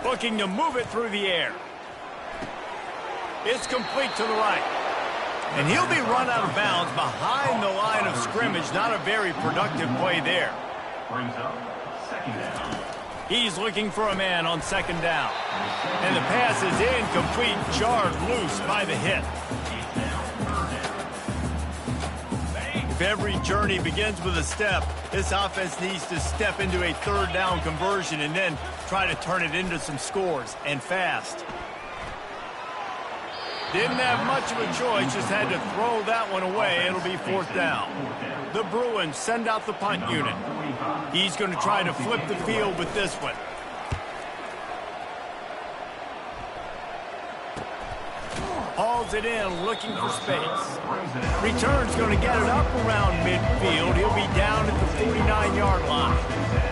Looking to move it through the air. It's complete to the right. And he'll be run out of bounds behind the line of scrimmage. Not a very productive play there. Brings up 2nd down. He's looking for a man on 2nd down. And the pass is incomplete, jarred loose by the hit. If every journey begins with a step, this offense needs to step into a 3rd down conversion and then try to turn it into some scores, and fast. Didn't have much of a choice, just had to throw that one away. It'll be 4th down. The Bruins send out the punt unit. He's going to try to flip the field with this one. Hauls it in, looking for space. Return's going to get it up around midfield. He'll be down at the 49-yard line.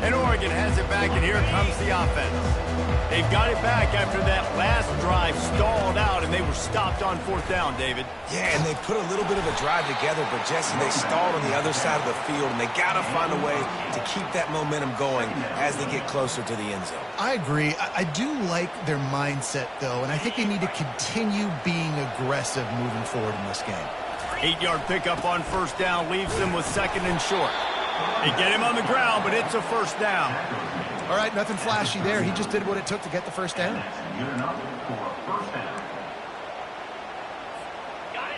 And Oregon has it back, and here comes the offense. They've got it back after that last drive stalled out, and they were stopped on 4th down, David. Yeah, and they put a little bit of a drive together, but, Jesse, they stalled on the other side of the field, and they got to find a way to keep that momentum going as they get closer to the end zone. I agree. I do like their mindset, though, and I think they need to continue being aggressive moving forward in this game. 8-yard pickup on first down leaves them with 2nd and short. They get him on the ground, but it's a first down. All right, nothing flashy there. He just did what it took to get the first down. Good enough for a first down.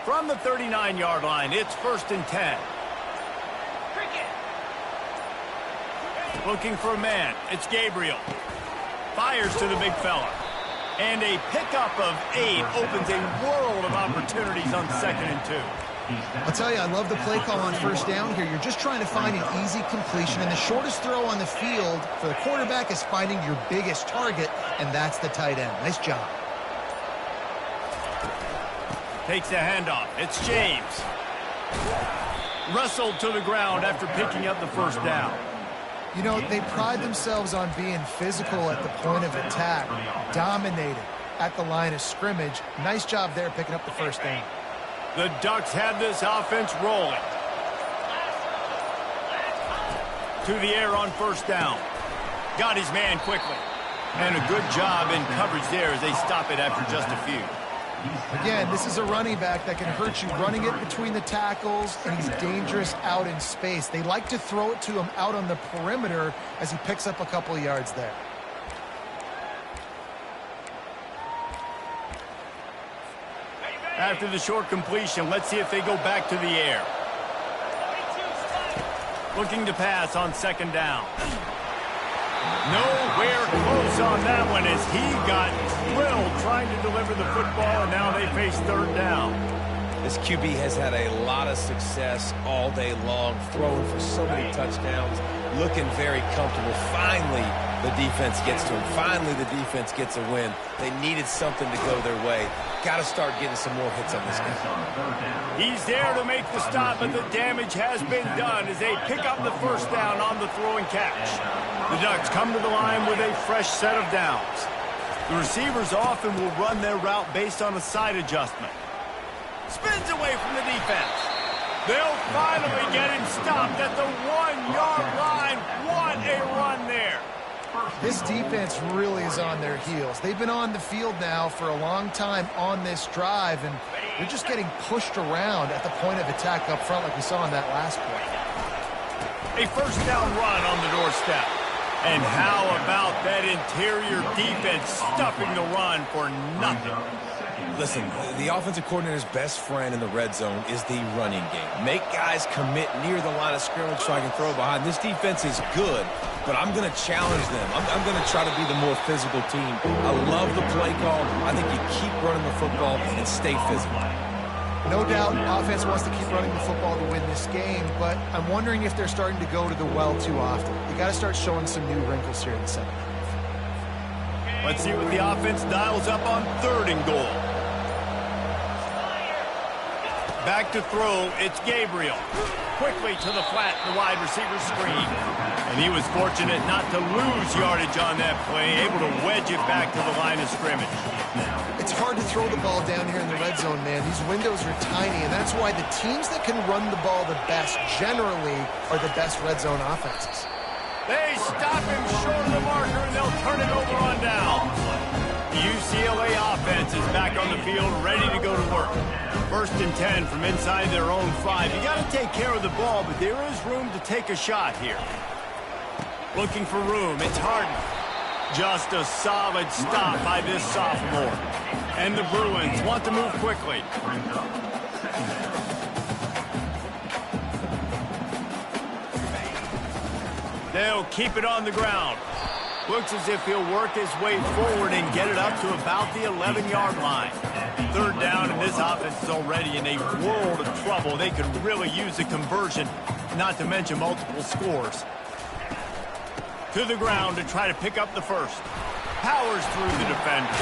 From the 39-yard line, it's 1st and 10. Looking for a man. It's Gabriel. Fires to the big fella. And a pickup of 8 opens a world of opportunities on 2nd and 2. I'll tell you, I love the play call on first down here. You're just trying to find an easy completion, and the shortest throw on the field for the quarterback is finding your biggest target, and that's the tight end. Nice job. Takes the handoff. It's James. Wrestled to the ground after picking up the first down. You know, they pride themselves on being physical at the point of attack, dominated at the line of scrimmage. Nice job there picking up the first down. The Ducks have this offense rolling. To the air on first down. Got his man quickly. And a good job in coverage there as they stop it after just a few. Again, this is a running back that can hurt you running it between the tackles, and he's dangerous out in space. They like to throw it to him out on the perimeter as he picks up a couple of yards there. After the short completion, let's see if they go back to the air. Looking to pass on 2nd down. Nowhere close on that one as he got drilled trying to deliver the football, and now they face 3rd down. This QB has had a lot of success all day long, throwing for so many touchdowns, looking very comfortable. Finally, the defense gets to him. Finally, the defense gets a win. They needed something to go their way. Got to start getting some more hits on this guy. He's there to make the stop, but the damage has been done as they pick up the first down on the throw and catch. The Ducks come to the line with a fresh set of downs. The receivers often will run their route based on a side adjustment. Spins away from the defense. They'll finally get him stopped at the 1-yard line. What a run there. This defense really is on their heels. They've been on the field now for a long time on this drive, and they're just getting pushed around at the point of attack up front like we saw on that last play. A first down run on the doorstep. And how about that interior defense stuffing the run for nothing? Listen, the offensive coordinator's best friend in the red zone is the running game. Make guys commit near the line of scrimmage so I can throw behind. This defense is good, but I'm going to challenge them. I'm going to try to be the more physical team. I love the play call. I think you keep running the football and stay physical. No doubt, offense wants to keep running the football to win this game, but I'm wondering if they're starting to go to the well too often. They got to start showing some new wrinkles here in the second half. Let's see what the offense dials up on 3rd and goal. Back to throw, it's Gabriel. Quickly to the flat, the wide receiver screen. And he was fortunate not to lose yardage on that play, able to wedge it back to the line of scrimmage. It's hard to throw the ball down here in the red zone, man. These windows are tiny, and that's why the teams that can run the ball the best generally are the best red zone offenses. They stop him short of the marker, and they'll turn it over on down. The UCLA offense is back on the field, ready to go to work. 1st and 10 from inside their own 5. You got to take care of the ball, but there is room to take a shot here. Looking for room, it's Harden. Just a solid stop by this sophomore. And the Bruins want to move quickly. They'll keep it on the ground. Looks as if he'll work his way forward and get it up to about the 11-yard line. 3rd down, and this offense is already in a world of trouble. They could really use a conversion, not to mention multiple scores. To the ground to try to pick up the first. Powers through the defender.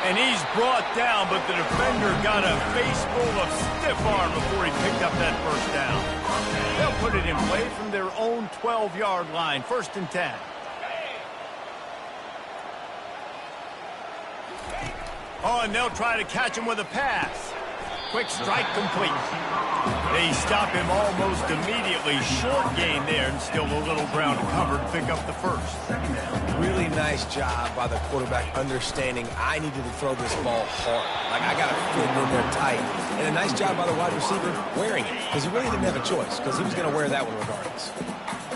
And he's brought down, but the defender got a face full of stiff arm before he picked up that first down. They'll put it in play from their own 12-yard line, 1st and 10. Oh, and they'll try to catch him with a pass. Quick strike complete. They stop him almost immediately. Short gain there, and still a little ground to cover to pick up the first. Really nice job by the quarterback understanding I needed to throw this ball hard. Like, I got to fit it in there tight. And a nice job by the wide receiver wearing it, because he really didn't have a choice, because he was going to wear that one regardless.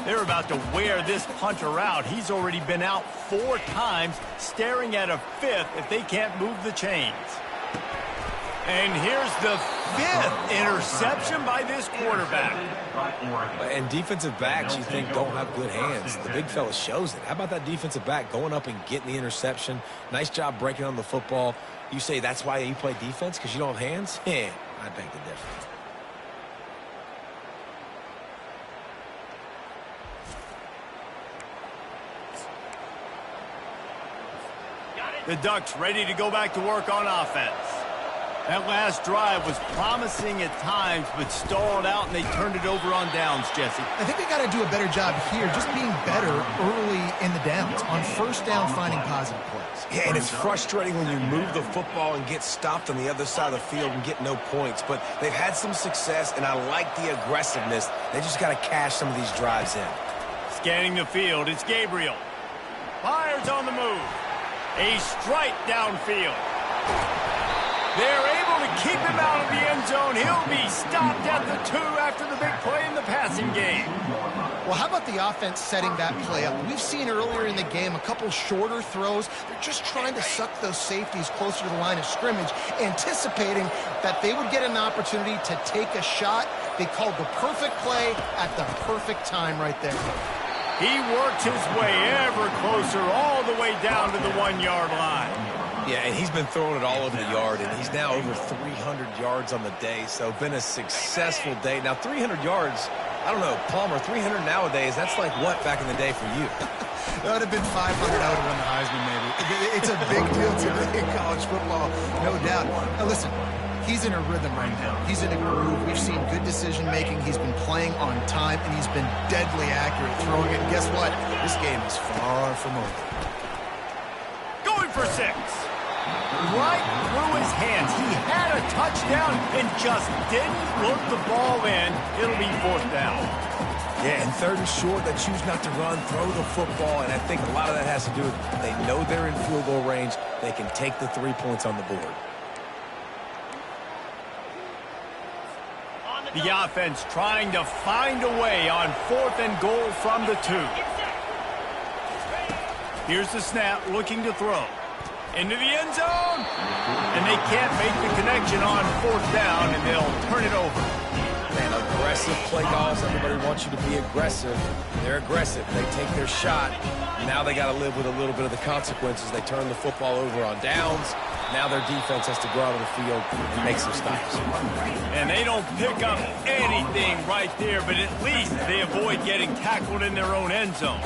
They're about to wear this punter out. He's already been out 4 times, staring at a 5th if they can't move the chains. And here's the 5th interception by this quarterback. And defensive backs, you think, don't have good hands. The big fella shows it. How about that defensive back going up and getting the interception? Nice job breaking on the football. You say that's why you play defense, because you don't have hands? I beg the difference. The Ducks ready to go back to work on offense. That last drive was promising at times, but stalled out, and they turned it over on downs, Jesse. I think they got to do a better job here, just being better early in the downs, on 1st down, finding positive plays. Yeah, and it's frustrating when you move the football and get stopped on the other side of the field and get no points. But they've had some success, and I like the aggressiveness. They just got to cash some of these drives in. Scanning the field, it's Gabriel. Fires on the move. A strike downfield. They're able to keep him out of the end zone. He'll be stopped at the 2 after the big play in the passing game. Well, how about the offense setting that play up? We've seen earlier in the game a couple shorter throws. They're just trying to suck those safeties closer to the line of scrimmage, anticipating that they would get an opportunity to take a shot. They called the perfect play at the perfect time right there. He worked his way ever closer all the way down to the 1-yard line. Yeah, and he's been throwing it all over the yard, and he's now over 300 yards on the day, so been a successful day. Now, 300 yards, I don't know, Palmer, 300 nowadays, that's like what back in the day for you? That would have been 500. I would have won the Heisman, maybe. It's a big deal today in college football, no doubt. Now, listen, he's in a rhythm right now. He's in a groove. We've seen good decision-making. He's been playing on time, and he's been deadly accurate throwing it. And guess what? This game is far from over. Going for 6. Right through his hands. He had a touchdown and just didn't look the ball in. It'll be 4th down. Yeah, and 3rd and short, they choose not to run, throw the football, and I think a lot of that has to do with they know they're in field goal range. They can take the 3 points on the board. The offense trying to find a way on 4th and goal from the 2. Here's the snap, looking to throw. Into the end zone. And they can't make the connection on 4th down, and they'll turn it over. Man, aggressive play calls. Everybody wants you to be aggressive. They're aggressive. They take their shot. Now they got to live with a little bit of the consequences. They turn the football over on downs. Now their defense has to go out on the field and make some stops. And they don't pick up anything right there, but at least they avoid getting tackled in their own end zone.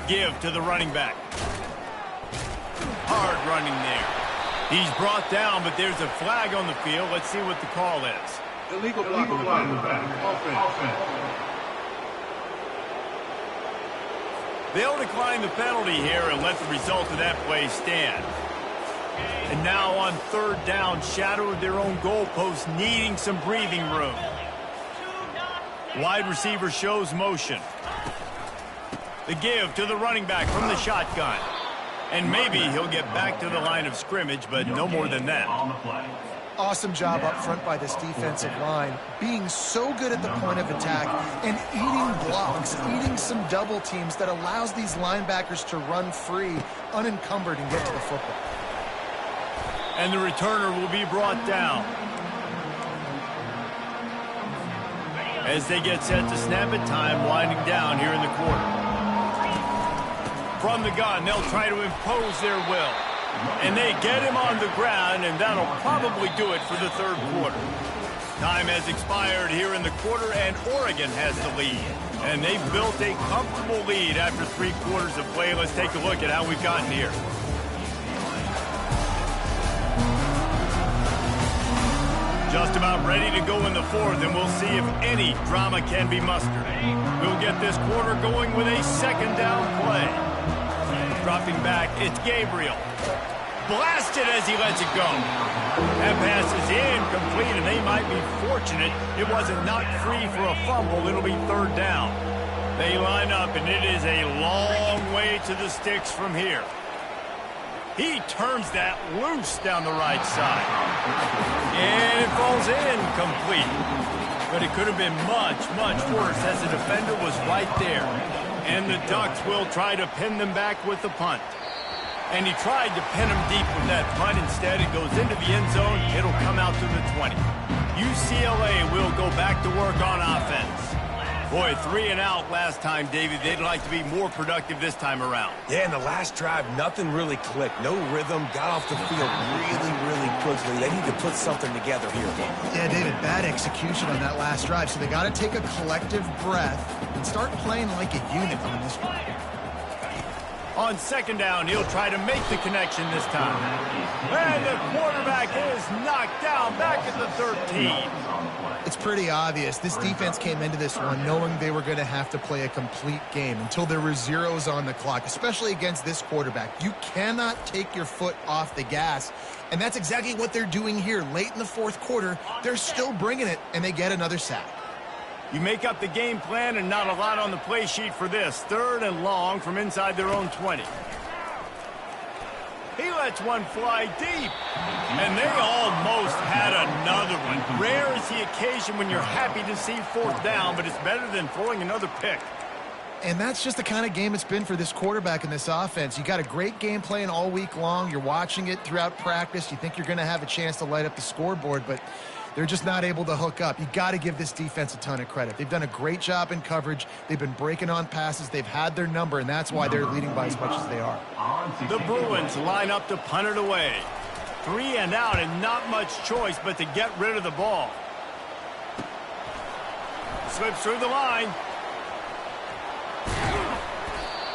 Give to the running back. Hard running there. He's brought down, but there's a flag on the field. Let's see what the call is. Illegal block on the back. Offense. They'll decline the penalty here and let the result of that play stand. And now on 3rd down, shadow of their own goalpost, needing some breathing room. Wide receiver shows motion. The give to the running back from the shotgun. And maybe he'll get back to the line of scrimmage, but no more than that. Awesome job up front by this defensive line, being so good at the point of attack and eating blocks, eating some double teams that allows these linebackers to run free, unencumbered, and get to the football. And the returner will be brought down. As they get set to snap it, time winding down here in the quarter. From the gun, they'll try to impose their will. And they get him on the ground, and that'll probably do it for the 3rd quarter. Time has expired here in the quarter, and Oregon has the lead. And they've built a comfortable lead after 3 quarters of play. Let's take a look at how we've gotten here. Just about ready to go in the 4th, and we'll see if any drama can be mustered. We'll get this quarter going with a 2nd down play. Dropping back, it's Gabriel. Blasted as he lets it go. That pass is incomplete, and they might be fortunate it wasn't knocked free for a fumble. It'll be 3rd down. They line up, and it is a long way to the sticks from here. He turns that loose down the right side. And it falls incomplete. But it could have been much, much worse as the defender was right there. And the Ducks will try to pin them back with the punt. And he tried to pin him deep with that punt. Instead, it goes into the end zone. It'll come out to the 20. UCLA will go back to work on offense. Boy, 3 and out last time, David. They'd like to be more productive this time around. Yeah, in the last drive, nothing really clicked. No rhythm, got off the field really, really quickly. They need to put something together here. Yeah, David, bad execution on that last drive. So they got to take a collective breath and start playing like a unit on this one. On 2nd down, he'll try to make the connection this time. And the quarterback is knocked down back at the 13. It's pretty obvious. This defense came into this one knowing they were going to have to play a complete game until there were zeros on the clock, especially against this quarterback. You cannot take your foot off the gas, and that's exactly what they're doing here. Late in the 4th quarter, they're still bringing it, and they get another sack. You make up the game plan, and not a lot on the play sheet for this. 3rd and long from inside their own 20. He lets one fly deep. And they almost had another one. Rare is the occasion when you're happy to see 4th down, but it's better than throwing another pick. And that's just the kind of game it's been for this quarterback in this offense. You got a great game plan all week long. You're watching it throughout practice. You think you're going to have a chance to light up the scoreboard, but They're just not able to hook up. You got to give this defense a ton of credit. They've done a great job in coverage. They've been breaking on passes. They've had their number, and that's why they're leading by as much as they are. The Bruins line up to punt it away. 3 and out, and not much choice but to get rid of the ball. Slips through the line.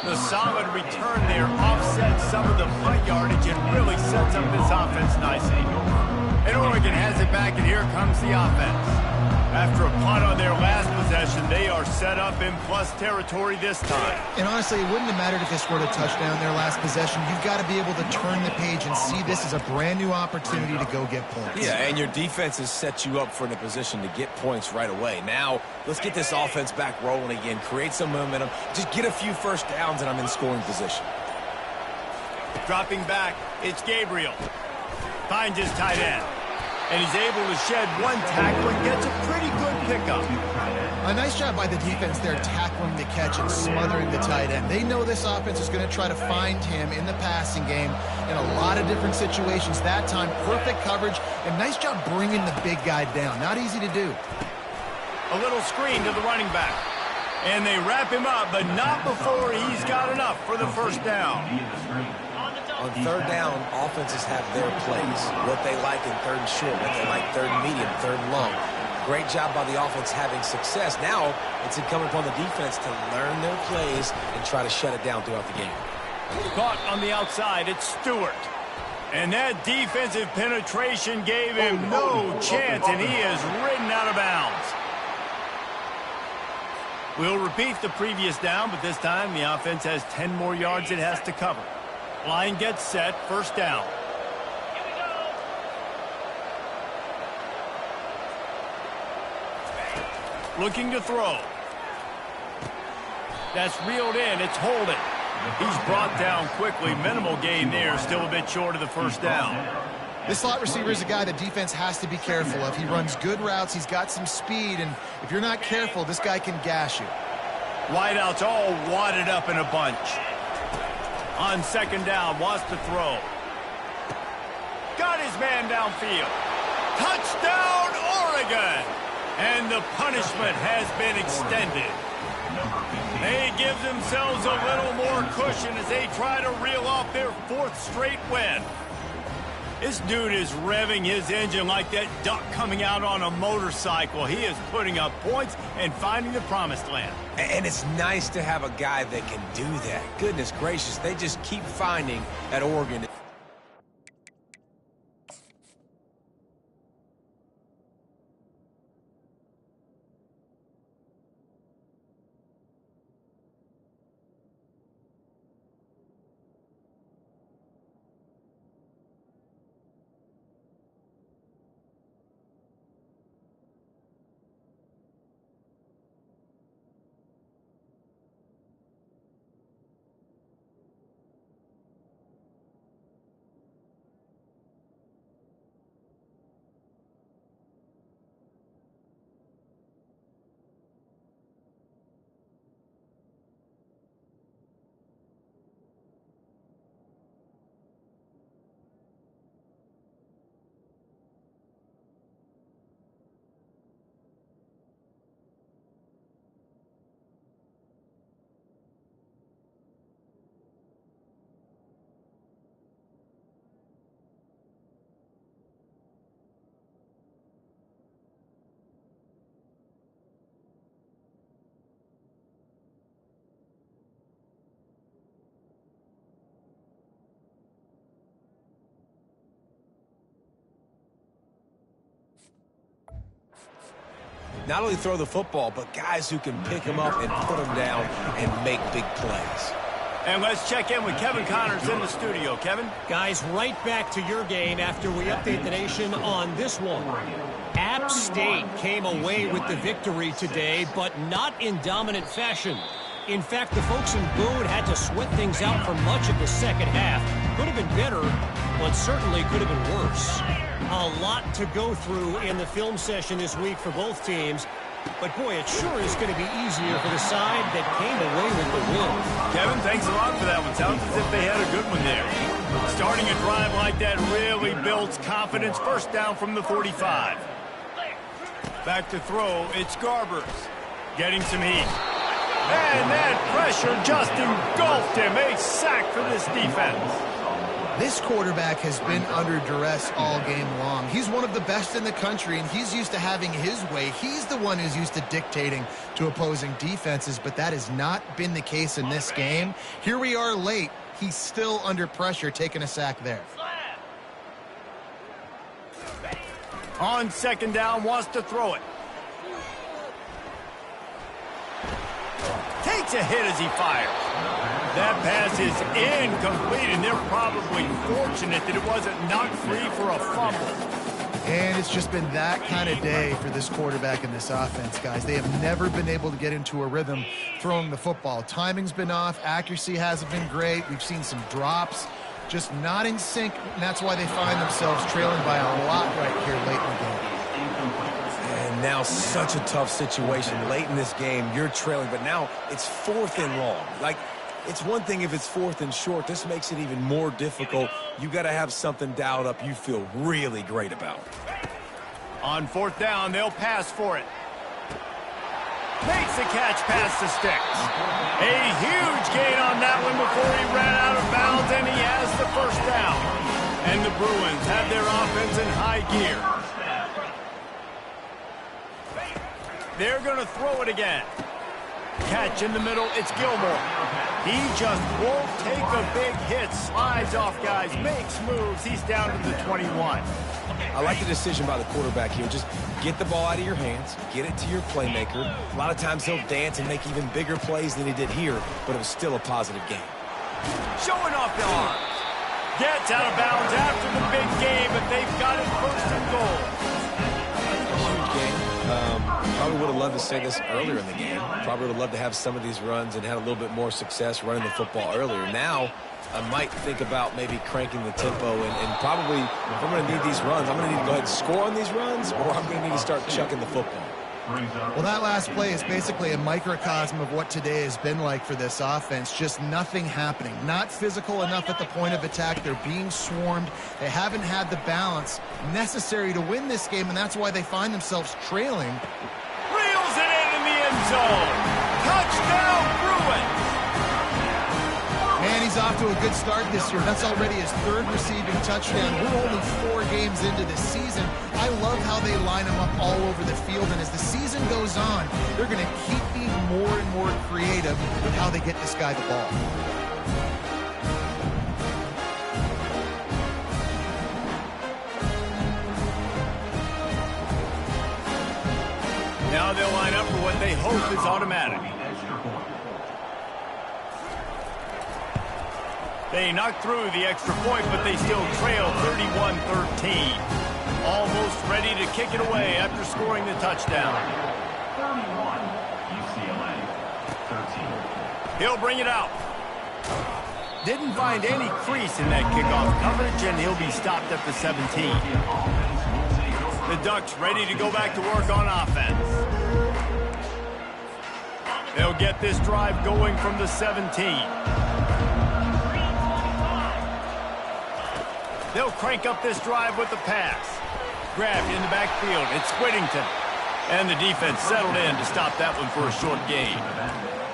The solid return there offsets some of the punt yardage and really sets up this offense nicely. And Oregon has it back, and here comes the offense. After a punt on their last possession, they are set up in plus territory this time. And honestly, it wouldn't have mattered if they scored a touchdown their last possession. You've got to be able to turn the page and see this as a brand new opportunity to go get points. Yeah, and your defense has set you up for in a position to get points right away. Now, let's get this offense back rolling again, create some momentum, just get a few first downs, and I'm in scoring position. Dropping back, it's Gabriel. Finds his tight end. And he's able to shed one tackle and gets a pretty good pickup. A nice job by the defense there tackling the catch and smothering the tight end. They know this offense is going to try to find him in the passing game in a lot of different situations. That time, perfect coverage, and nice job bringing the big guy down. Not easy to do. A little screen to the running back. And they wrap him up, but not before he's got enough for the first down. On third down, offenses have their plays. What they like in third and short, what they like third and medium, third and long. Great job by the offense having success. Now, it's incumbent upon the defense to learn their plays and try to shut it down throughout the game. Caught on the outside, it's Stewart. And that defensive penetration gave him no chance, and he is ridden out of bounds. We'll repeat the previous down, but this time the offense has 10 more yards it has to cover. Line gets set, first down. Looking to throw. That's reeled in, it's Holden. He's brought down quickly, minimal gain there, still a bit short of the first down. This slot receiver is a guy the defense has to be careful of. He runs good routes, he's got some speed, and if you're not careful, this guy can gash you. Wideouts all wadded up in a bunch. On second down, wants to throw. Got his man downfield. Touchdown, Oregon! And the punishment has been extended. They give themselves a little more cushion as they try to reel off their 4th straight win. This dude is revving his engine like that duck coming out on a motorcycle. He is putting up points and finding the promised land. And it's nice to have a guy that can do that. Goodness gracious, they just keep finding at Oregon. Not only throw the football, but guys who can pick them up and put them down and make big plays. And let's check in with Kevin Connors in the studio. Kevin? Guys, right back to your game after we update the nation on this one. App State came away with the victory today, but not in dominant fashion. In fact, the folks in Boone had to sweat things out for much of the second half. Could have been better, but certainly could have been worse. A lot to go through in the film session this week for both teams. But, boy, it sure is going to be easier for the side that came away with the win. Kevin, thanks a lot for that one. Sounds as if they had a good one there. Starting a drive like that really builds confidence. First down from the 45. Back to throw, it's Garbers. Getting some heat. And that pressure just engulfed him. A sack for this defense. This quarterback has been under duress all game long. He's one of the best in the country, and he's used to having his way. He's the one who's used to dictating to opposing defenses, but that has not been the case in this game. Here we are late. He's still under pressure, taking a sack there. On second down, wants to throw it. Takes a hit as he fires. That pass is incomplete, and they're probably fortunate that it wasn't knocked free for a fumble. And it's just been that kind of day for this quarterback and this offense, guys. They have never been able to get into a rhythm throwing the football. Timing's been off. Accuracy hasn't been great. We've seen some drops. Just not in sync, and that's why they find themselves trailing by a lot right here late in the game. And now such a tough situation. Late in this game, you're trailing, but now it's 4th and long. Like, it's one thing if it's 4th and short. This makes it even more difficult. You got to have something dialed up you feel really great about. On 4th down, they'll pass for it. Makes the catch past the sticks. A huge gain on that one before he ran out of bounds, and he has the first down. And the Bruins have their offense in high gear. They're going to throw it again. Catch in the middle, it's Gilmore. He just won't take a big hit. Slides off guys, makes moves. He's down to the 21. I like the decision by the quarterback here. Just get the ball out of your hands, get it to your playmaker. A lot of times he'll dance and make even bigger plays than he did here, but it was still a positive game. Showing off the arms. Gets out of bounds after the big game, but they've got it 1st and goal. Huge game. Probably would have loved to say this earlier in the game. Probably would have loved to have some of these runs and had a little bit more success running the football earlier. Now, I might think about maybe cranking the tempo and probably, if I'm going to need these runs, I'm going to need to go ahead and score on these runs, or I'm going to need to start chucking the football. Well, that last play is basically a microcosm of what today has been like for this offense. Just nothing happening. Not physical enough at the point of attack. They're being swarmed. They haven't had the balance necessary to win this game, and that's why they find themselves trailing. Reels it in the end zone. Touchdown, Bruins. Man, he's off to a good start this year. That's already his 3rd receiving touchdown. We're only 4 games into this season. I love how they line him up all over the field, and as the season goes on, they're going to keep being more and more creative with how they get this guy the ball. Now they'll line up for what they hope is automatic. They knocked through the extra point, but they still trail 31-13. Almost ready to kick it away after scoring the touchdown. 31, UCLA, 13. He'll bring it out. Didn't find any crease in that kickoff coverage, and he'll be stopped at the 17. The Ducks ready to go back to work on offense. They'll get this drive going from the 17. They'll crank up this drive with the pass. Grabbed in the backfield. It's Whittington. And the defense settled in to stop that one for a short gain.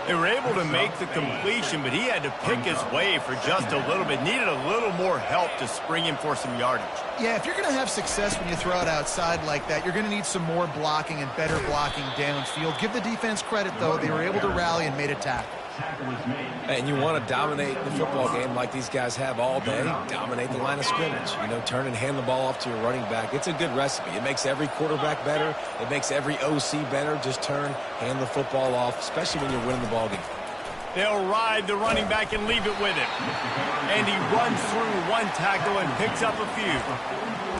They were able to make the completion, but he had to pick his way for just a little bit. Needed a little more help to spring him for some yardage. Yeah, if you're going to have success when you throw it outside like that, you're going to need some more blocking and better blocking downfield. Give the defense credit, though. They were able to rally and made a tackle. And you want to dominate the football game like these guys have all day. Dominate the line of scrimmage. You know, turn and hand the ball off to your running back. It's a good recipe. It makes every quarterback better. It makes every OC better. Just turn, hand the football off, especially when you're winning the ball game. They'll ride the running back and leave it with him. And he runs through one tackle and picks up a few.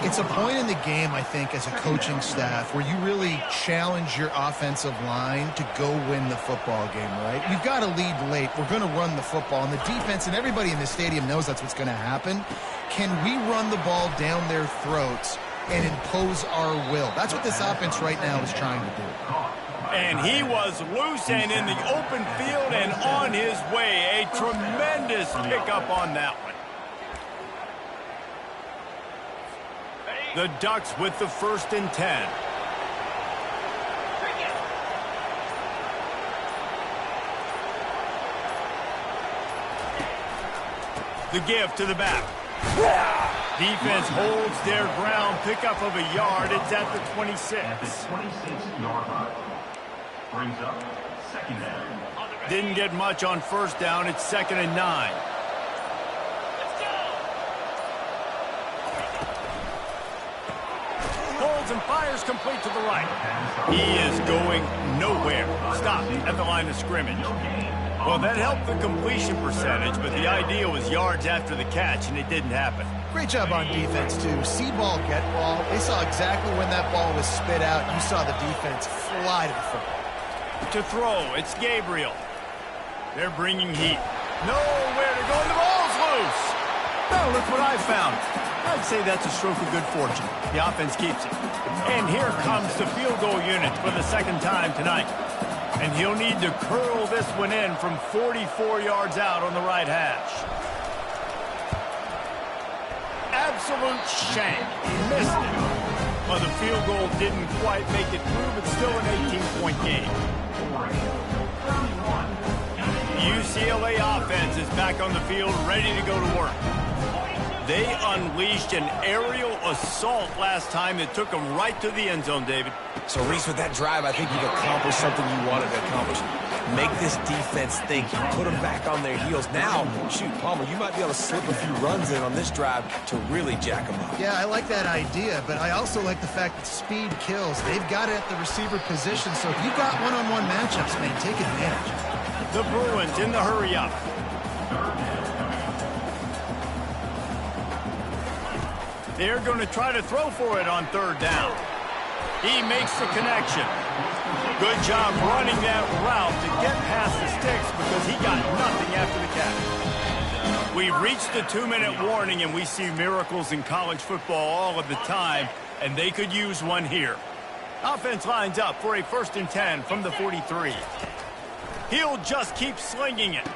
It's a point in the game, I think, as a coaching staff where you really challenge your offensive line to go win the football game, right? You've got to lead late. We're going to run the football. And the defense and everybody in the stadium knows that's what's going to happen. Can we run the ball down their throats and impose our will? That's what this offense right now is trying to do. And he was loose and in the open field and on his way. A tremendous pickup on that one. The Ducks with the 1st and 10. The give to the back. Defense holds their ground. Pickup of a yard. It's at the 26. At the 26-yard line. Brings up second down. Didn't get much on first down. It's 2nd and 9. Holds and fires complete to the right. He is going nowhere. Stopped at the line of scrimmage. Well, that helped the completion percentage, but the idea was yards after the catch, and it didn't happen. Great job on defense, too. See ball, get ball. They saw exactly when that ball was spit out. You saw the defense fly to the football. To throw, it's Gabriel. They're bringing heat. Nowhere to go, and the ball's loose. Well, look what I found. I'd say that's a stroke of good fortune. The offense keeps it. And here comes the field goal unit for the second time tonight. And he'll need to curl this one in from 44 yards out on the right hash. Absolute shank. Missed it. Well, the field goal didn't quite make it through, but still an 18-point game. UCLA offense is back on the field, ready to go to work. They unleashed an aerial assault last time that took them right to the end zone, David. So, Reese, with that drive, I think you've accomplished something you wanted to accomplish. Make this defense think. Put them back on their heels. Now, shoot, Palmer, you might be able to slip a few runs in on this drive to really jack them up. Yeah, I like that idea, but I also like the fact that speed kills. They've got it at the receiver position, so if you've got one-on-one matchups, man, take advantage. The Bruins in the hurry-up. They're going to try to throw for it on 3rd down. He makes the connection. Good job running that route to get past the sticks because he got nothing after the catch. We've reached the 2-minute warning, and we see miracles in college football all of the time, and they could use one here. Offense lines up for a 1st and 10 from the 43. He'll just keep slinging it.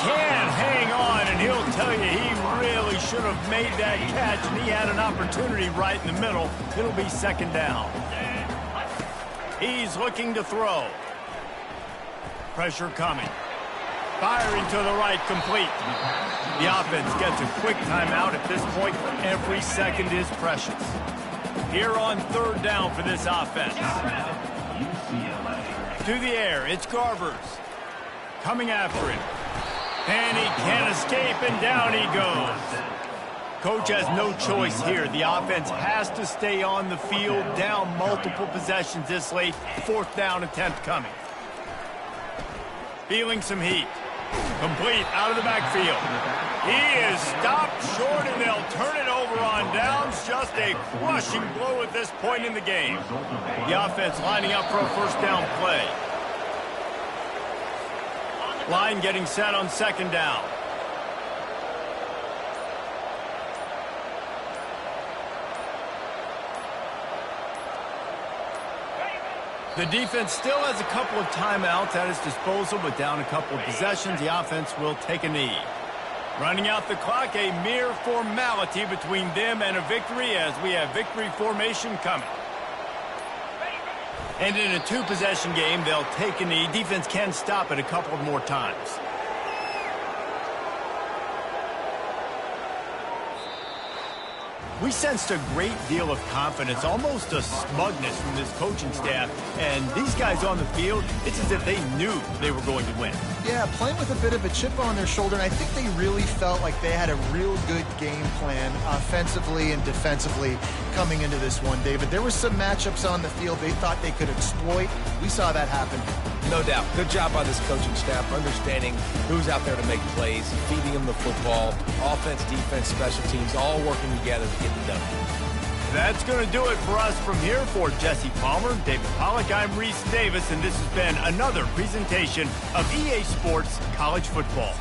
Can't hang on, and he'll tell you he really should have made that catch, and he had an opportunity right in the middle. It'll be 2nd down. He's looking to throw. Pressure coming. Firing to the right, complete. The offense gets a quick timeout at this point. Every second is precious. Here on 3rd down for this offense. To the air, it's Garbers. Coming after him. And he can't escape, and down he goes. Coach has no choice here. The offense has to stay on the field, down multiple possessions this late. 4th down attempt coming. Feeling some heat. Complete out of the backfield. He is stopped short, and they'll turn it over on downs. Just a crushing blow at this point in the game. The offense lining up for a 1st down play. Line getting set on 2nd down. The defense still has a couple of timeouts at its disposal, but down a couple of possessions, the offense will take a knee. Running out the clock, a mere formality between them and a victory as we have victory formation coming. And in a 2-possession game, they'll take a knee. Defense can stop it a couple of more times. We sensed a great deal of confidence, almost a smugness from this coaching staff. And these guys on the field, it's as if they knew they were going to win. Yeah, playing with a bit of a chip on their shoulder, and I think they really felt like they had a real good game plan offensively and defensively coming into this one, David. There were some matchups on the field they thought they could exploit. We saw that happen. No doubt. Good job by this coaching staff, understanding who's out there to make plays, feeding them the football, offense, defense, special teams, all working together to get it done. That's going to do it for us from here. For Jesse Palmer, David Pollack, I'm Reese Davis, and this has been another presentation of EA Sports College Football.